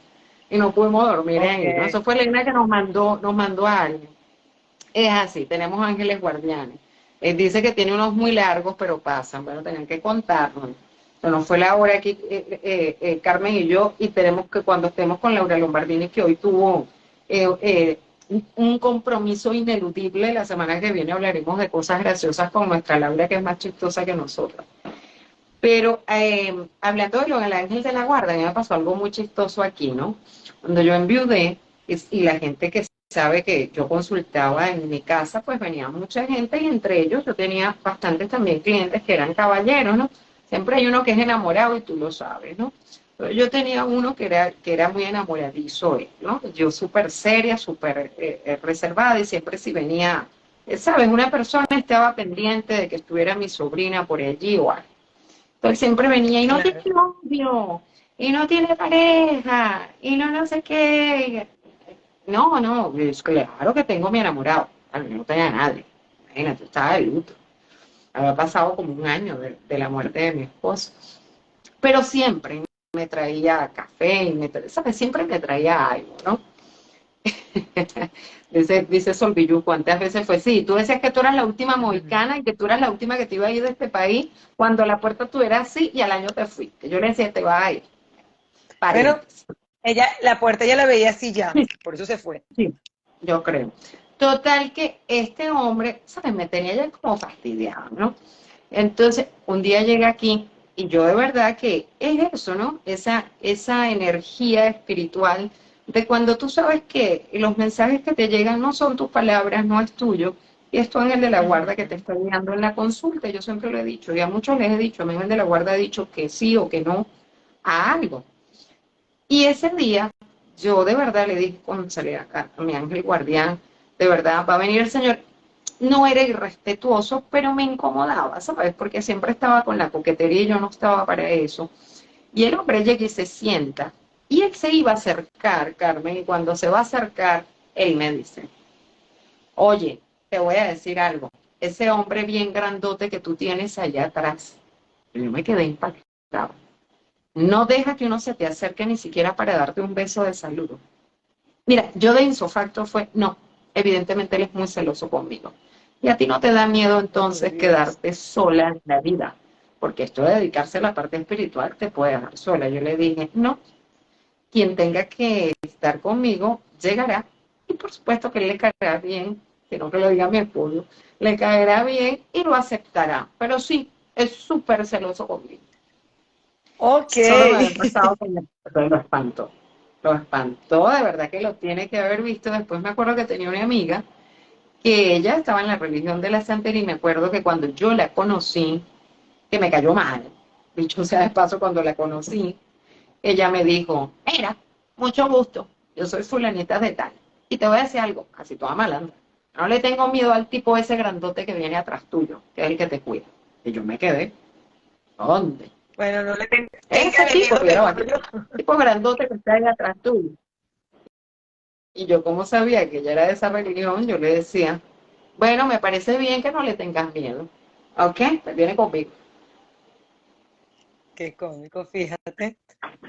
y no pudimos dormir Ok. ahí, ¿no? Eso fue Elena que nos mandó a alguien. Es así, tenemos ángeles guardianes. Él dice que tiene unos muy largos, pero pasan, bueno, tenían que contarnos. Se nos fue la hora aquí, Carmen y yo, y tenemos que, cuando estemos con Laura Lombardini, que hoy tuvo un compromiso ineludible, la semana que viene hablaremos de cosas graciosas con nuestra Laura, que es más chistosa que nosotros. Pero hablando de lo del ángel de la guarda, a mí me pasó algo muy chistoso aquí, ¿no? Cuando yo enviudé y la gente que sabe que yo consultaba en mi casa, pues venía mucha gente y entre ellos yo tenía bastantes también clientes que eran caballeros, ¿no? Siempre hay uno que es enamorado y tú lo sabes, ¿no? Pero yo tenía uno que era muy enamoradizo, ¿no? Yo súper seria, súper reservada y siempre si venía, ¿sabes? Una persona estaba pendiente de que estuviera mi sobrina por allí o algo. Entonces siempre venía y no te Claro. novio. y no tiene pareja, y no sé qué. No, es claro que tengo mi enamorado. Claro, yo no tenía a nadie. Imagínate, estaba de luto. Había pasado como un año de la muerte de mi esposo. Pero siempre me traía café, ¿sabes? Siempre me traía algo, ¿no? Dice Solvilluco, ¿cuántas veces fue? Sí, tú decías que tú eras la última mohicana y que tú eras la última que te iba a ir de este país cuando la puerta tú eras así y al año te fuiste. Yo le decía, te vas a ir. Bueno, Paréntesis. la puerta ya la veía así ya, por eso se fue. Sí, yo creo. Total que este hombre, ¿sabes? Me tenía ya como fastidiado, ¿no? Entonces, un día llegué aquí y yo de verdad que es eso, ¿no? Esa energía espiritual de cuando tú sabes que los mensajes que te llegan no son tus palabras, no es tuyo, y es tu ángel de la guarda que te está guiando en la consulta. Yo siempre lo he dicho, y a muchos les he dicho, a mi ángel de la guarda ha dicho que sí o que no a algo. Y ese día, yo de verdad le dije, cónchale, a mi ángel guardián, de verdad, va a venir el Señor. No era irrespetuoso, pero me incomodaba, ¿sabes? Porque siempre estaba con la coquetería y yo no estaba para eso. Y el hombre llega y se sienta. Y él se iba a acercar, Carmen, y cuando se va a acercar, él me dice, oye, te voy a decir algo. Ese hombre bien grandote que tú tienes allá atrás, yo me quedé impactado. No deja que uno se te acerque ni siquiera para darte un beso de saludo. Mira, yo de insofacto fue, no, evidentemente él es muy celoso conmigo. Y a ti no te da miedo entonces quedarte sola en la vida, porque esto de dedicarse a la parte espiritual te puede dejar sola. Yo le dije, no, quien tenga que estar conmigo llegará, y por supuesto que él le caerá bien, que no que lo diga mi esposo, le caerá bien y lo aceptará, pero sí, es súper celoso conmigo. Ok. Solo me había pasado con el lo espantó. Lo espantó, de verdad que lo tiene que haber visto. Después me acuerdo que tenía una amiga que ella estaba en la religión de la santería y me acuerdo que cuando yo la conocí, que me cayó mal, dicho sea de paso, cuando la conocí, ella me dijo, mira, mucho gusto, yo soy fulanita de tal. Y te voy a decir algo, así toda malandra. No le tengo miedo al tipo ese grandote que viene atrás tuyo, que es el que te cuida. Y yo me quedé, ¿dónde? Bueno, no le Ese tenga tipo, miedo, pero mejor aquí, yo. tipo grandote que está ahí atrás tuyo. Y yo como sabía que ella era de esa religión, yo le decía, bueno, me parece bien que no le tengas miedo. ¿Ok? Pues viene conmigo. Qué cómico, fíjate.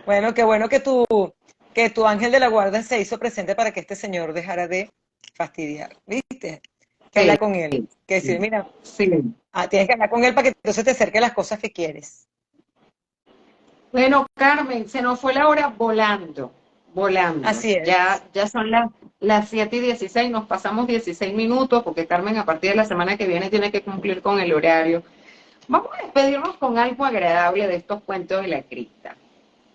Bueno, qué bueno que tu ángel de la guarda se hizo presente para que este señor dejara de fastidiar, ¿viste? Que Sí, hablar con él, que decir, mira, sí. tienes que hablar con él para que entonces te acerque las cosas que quieres. Bueno, Carmen, se nos fue la hora volando, volando. Así es. Ya son las 7:16, nos pasamos 16 minutos porque Carmen a partir de la semana que viene tiene que cumplir con el horario. Vamos a despedirnos con algo agradable de estos cuentos de la cripta.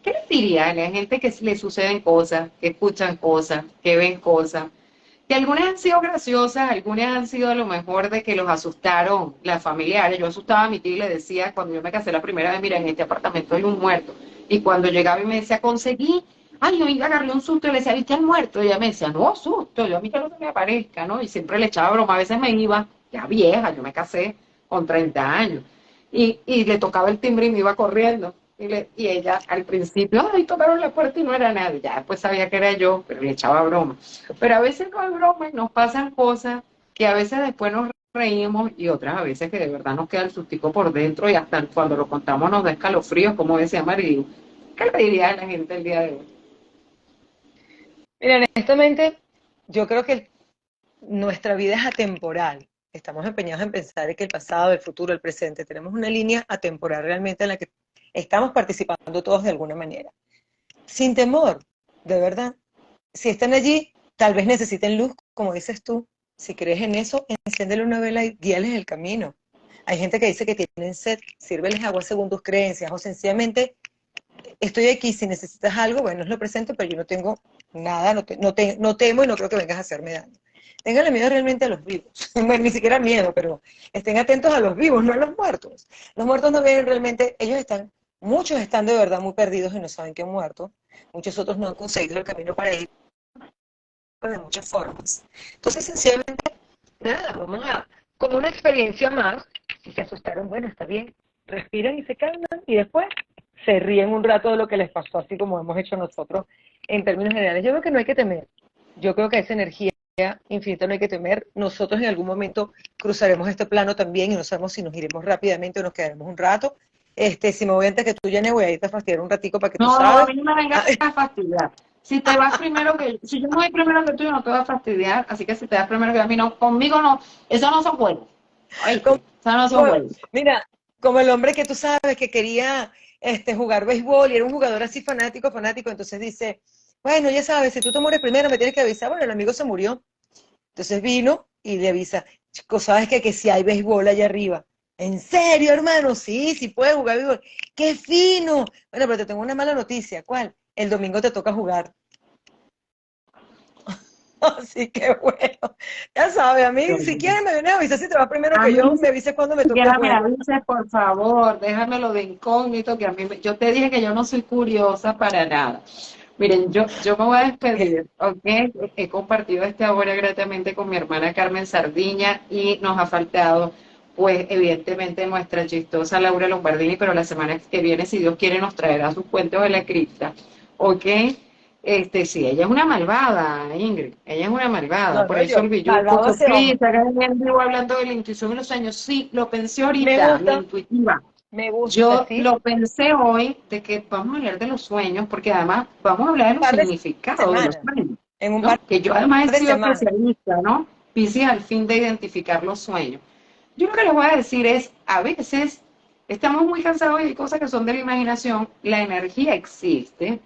¿Qué les diría a la gente que le suceden cosas, que escuchan cosas, que ven cosas? Que algunas han sido graciosas, algunas han sido a lo mejor de que los asustaron las familiares. Yo asustaba a mi tía y le decía, cuando yo me casé la primera vez, mira, en este apartamento hay un muerto. Y cuando llegaba y me decía, conseguí, ay, yo iba a darle un susto y le decía, ¿viste el muerto? Y ella me decía, no, susto, yo a mí que no se me aparezca, ¿no? Y siempre le echaba broma, a veces me iba, ya vieja, yo me casé con 30 años. Y le tocaba el timbre y me iba corriendo. Y ella al principio, ay, tocaron la puerta y no era nadie. Ya después sabía que era yo, pero le echaba broma. Pero a veces no es broma y nos pasan cosas que a veces después nos reímos y otras a veces que de verdad nos queda el sustico por dentro y hasta cuando lo contamos nos da escalofríos, como decía Marilu. ¿Qué le diría a la gente el día de hoy? Mira, honestamente, yo creo que nuestra vida es atemporal. Estamos empeñados en pensar que el pasado, el futuro, el presente, tenemos una línea atemporal realmente en la que estamos participando todos de alguna manera. Sin temor, de verdad. Si están allí, tal vez necesiten luz, como dices tú. Si crees en eso, enciéndele una vela y guíales el camino. Hay gente que dice que tienen sed, sírveles agua según tus creencias, o sencillamente estoy aquí, si necesitas algo, bueno, es lo presente, pero yo no tengo nada, no temo y no creo que vengas a hacerme daño. Ténganle miedo realmente a los vivos, bueno, ni siquiera miedo, pero estén atentos a los vivos, no a los muertos. Los muertos no ven realmente, muchos están de verdad muy perdidos y no saben que han muerto, muchos otros no han conseguido el camino para ir de muchas formas. Entonces, sencillamente, nada, como una experiencia más, si se asustaron, bueno, está bien, respiran y se calman, y después se ríen un rato de lo que les pasó, así como hemos hecho nosotros en términos generales. Yo creo que no hay que temer. Yo creo que esa energía infinita no hay que temer. Nosotros en algún momento cruzaremos este plano también y no sabemos si nos iremos rápidamente o nos quedaremos un rato. Si me voy antes que tú, Janet, voy a irte a fastidiar un ratico para que tú No, no, a sabes. mí no me vengas a fastidiar. Si te vas primero que si yo me voy primero que tú, yo no te voy a fastidiar. Así que si te vas primero que a mí, no, conmigo no. Eso no son juegos. Como, ¿Oíste? Eso no son juegos. mira, como el hombre que tú sabes que quería jugar béisbol y era un jugador así fanático, fanático, entonces dice, bueno, ya sabes, si tú te mueres primero me tienes que avisar. Bueno, el amigo se murió. Entonces vino y le avisa, chico, ¿sabes qué? Que si hay béisbol allá arriba. ¿En serio, hermano? Sí, sí puedes jugar béisbol. ¡Qué fino! Bueno, pero te tengo una mala noticia. ¿Cuál? El domingo te toca jugar. Así que bueno, ya sabes, a mí, si quieres me vienes a avisar si te vas primero A que mí, yo, me avises cuando me si toque el quieres, me juego. avises, por favor, déjamelo de incógnito, que a mí, yo te dije que yo no soy curiosa para nada. Miren, yo me voy a despedir, ¿ok? He compartido esta hora gratamente con mi hermana Carmen Sardiña y nos ha faltado, pues, evidentemente, nuestra chistosa Laura Lombardini, pero la semana que viene, si Dios quiere, nos traerá sus cuentos de la cripta, ¿ok? Sí, ella es una malvada, Ingrid, ella es una malvada, No, por no, ahí se yo, olvidó, malvado puso, ese please, hombre. hagan en vivo hablando de la intuición y los sueños. Sí, lo pensé Me ahorita, la gusta, intuitiva. me gusta, Yo sí. lo pensé hoy de que vamos a hablar de los sueños, porque además vamos a hablar de Un los par de significados de los semanas, sueños, en un par ¿no? Que yo además he de sido semanas. especialista, ¿no? Piscis al fin de identificar los sueños. Yo lo que les voy a decir es, a veces estamos muy cansados y hay cosas que son de la imaginación, la energía existe.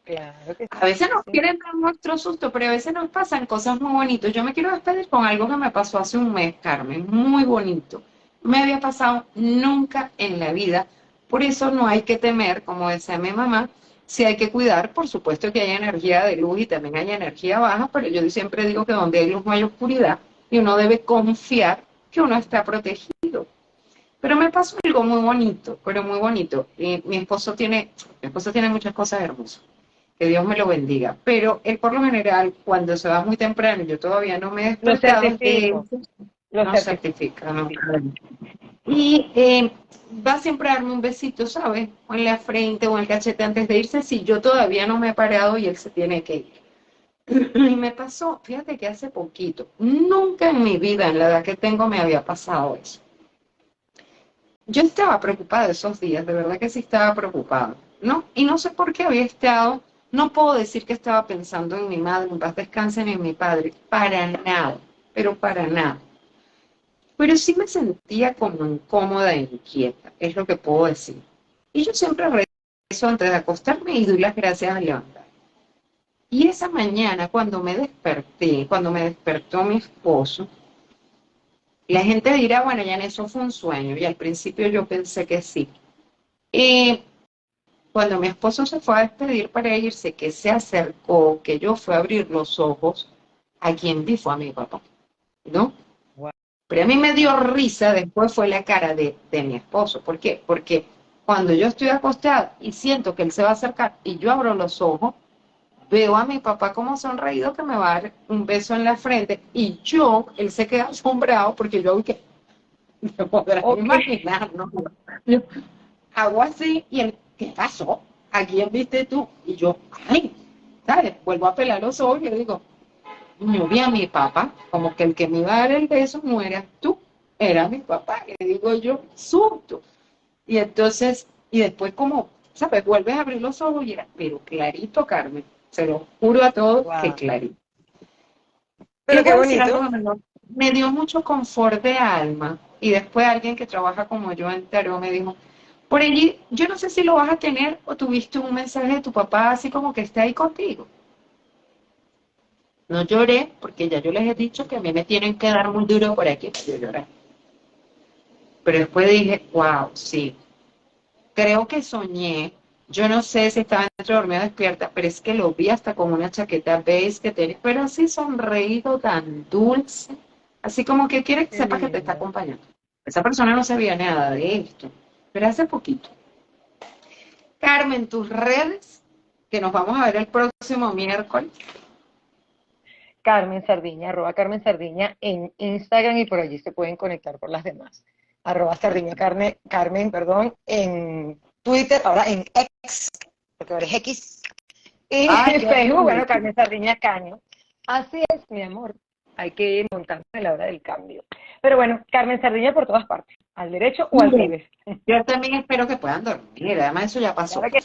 Claro que A veces nos sí. quieren dar nuestro susto, pero a veces nos pasan cosas muy bonitas. Yo me quiero despedir con algo que me pasó hace un mes, Carmen, muy bonito. Me había pasado nunca en la vida. Por eso no hay que temer, como decía mi mamá, si hay que cuidar, por supuesto que hay energía de luz y también hay energía baja, pero yo siempre digo que donde hay luz no hay oscuridad y uno debe confiar que uno está protegido. Pero me pasó algo muy bonito, pero muy bonito. Mi esposo tiene muchas cosas hermosas, que Dios me lo bendiga. Pero él por lo general, cuando se va muy temprano, yo todavía no me he Lo despertado, certifico, lo no certifico. certifica, no. Y va siempre a darme un besito, ¿sabes? O en la frente o en el cachete antes de irse, si yo todavía no me he parado y él se tiene que ir. Y me pasó, fíjate que hace poquito, nunca en mi vida, en la edad que tengo, me había pasado eso. Yo estaba preocupada esos días, de verdad que sí estaba preocupada, ¿no? Y no sé por qué había estado, no puedo decir que estaba pensando en mi madre, en paz descanse, ni en mi padre, para nada, pero para nada. Pero sí me sentía como incómoda e inquieta, es lo que puedo decir. Y yo siempre rezo antes de acostarme y doy las gracias al levantar. Y esa mañana, cuando me desperté, cuando me despertó mi esposo, la gente dirá, bueno, ya en eso fue un sueño, y al principio yo pensé que sí. Y cuando mi esposo se fue a despedir para irse, que se acercó, que yo fui a abrir los ojos, a quien vi fue a mi papá, ¿no? Wow. Pero a mí me dio risa, después fue la cara de mi esposo. ¿Por qué? Porque cuando yo estoy acostada y siento que él se va a acercar y yo abro los ojos, veo a mi papá como sonreído que me va a dar un beso en la frente y él se queda asombrado porque yo, que te podrás Ok. imaginar, ¿no? Yo hago así y él, ¿qué pasó? ¿A quién viste tú? Y yo, ay, ¿sabes? Vuelvo a pelar los ojos y le digo, yo vi a mi papá, como que el que me iba a dar el beso no eras tú, era mi papá. Le digo yo, susto. Y entonces, y después como, ¿sabes? Vuelves a abrir los ojos y era, pero clarito, Carmen, se lo juro a todos que Wow. clarito. Y Pero les qué voy a decir bonito. algo que me dio mucho confort de alma. Y después alguien que trabaja como yo en Tarot me dijo, por allí, yo no sé si lo vas a tener o tuviste un mensaje de tu papá así como que está ahí contigo. No lloré, porque ya yo les he dicho que a mí me tienen que dar muy duro por aquí para yo llorar. Pero después dije, wow, sí, creo que soñé, yo no sé si estaba dentro dormida o despierta, pero es que lo vi hasta con una chaqueta beige que tenía, pero así sonreído, tan dulce, así como que quiere que Qué sepas que te está lindo. acompañando. Esa persona no sabía nada de esto, pero hace poquito. Carmen, tus redes, que nos vamos a ver el próximo miércoles. Carmen Sardiña, arroba Carmen Sardiña en Instagram y por allí se pueden conectar por las demás. Arroba Sardiña Carmen, perdón, en Twitter, ahora en X, porque ahora es X, y Ay, en qué Facebook, lindo. bueno, Carmen Sardiña Caño. Así es, mi amor. Hay que ir montando a la hora del cambio. Pero bueno, Carmen Sardiña por todas partes, al derecho o al Miren, revés. yo también espero que puedan dormir, además eso ya pasó. Claro que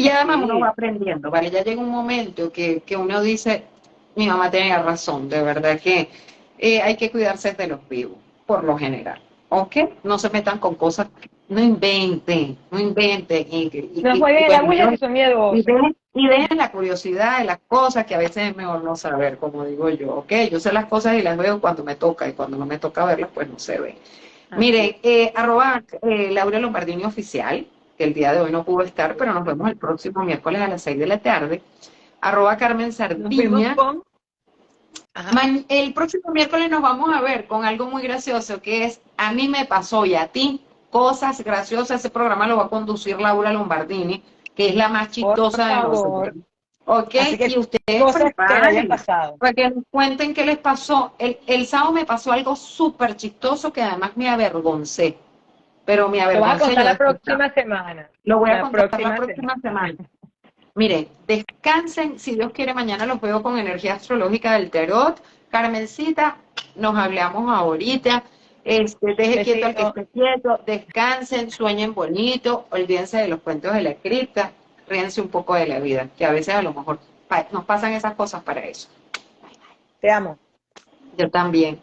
Y además uno va sí. aprendiendo, ¿vale? Ya llega un momento que uno dice, mi mamá tenía razón, de verdad que hay que cuidarse de los vivos, por lo general, ¿ok? No se metan con cosas, no inventen, no inventen. No jueguen en la Bueno, Ouija que son miedosos. y dejen la curiosidad de las cosas que a veces es mejor no saber, como digo yo, ¿ok? Yo sé las cosas y las veo cuando me toca y cuando no me toca verlas, pues no se ven. Así Miren, es. arroba Laura Lombardini oficial, que el día de hoy no pudo estar, pero nos vemos el próximo miércoles a las 6 de la tarde. Arroba Carmen Nos vimos Sardiña. con... Ajá. El próximo miércoles nos vamos a ver con algo muy gracioso, que es A mí me pasó y a ti, cosas graciosas. Ese programa lo va a conducir Laura Lombardini, que es la más Por chistosa de nosotros. favor. ¿Ok? Así que Y ustedes cosas que le hayan preparen pasado. para que nos cuenten qué les pasó. El sábado me pasó algo súper chistoso que además me avergoncé, pero me Lo vas a avergoncé contar yo la después. próxima semana. Lo voy a La contar la próxima semana. próxima semana. Mire, descansen, si Dios quiere, mañana los veo con energía astrológica del tarot. Carmencita, nos hablamos ahorita. Deje quieto al que Besito. esté quieto, descansen, sueñen bonito, olvídense de los cuentos de la cripta, ríense un poco de la vida, que a veces a lo mejor nos pasan esas cosas para eso. Te amo. Yo también.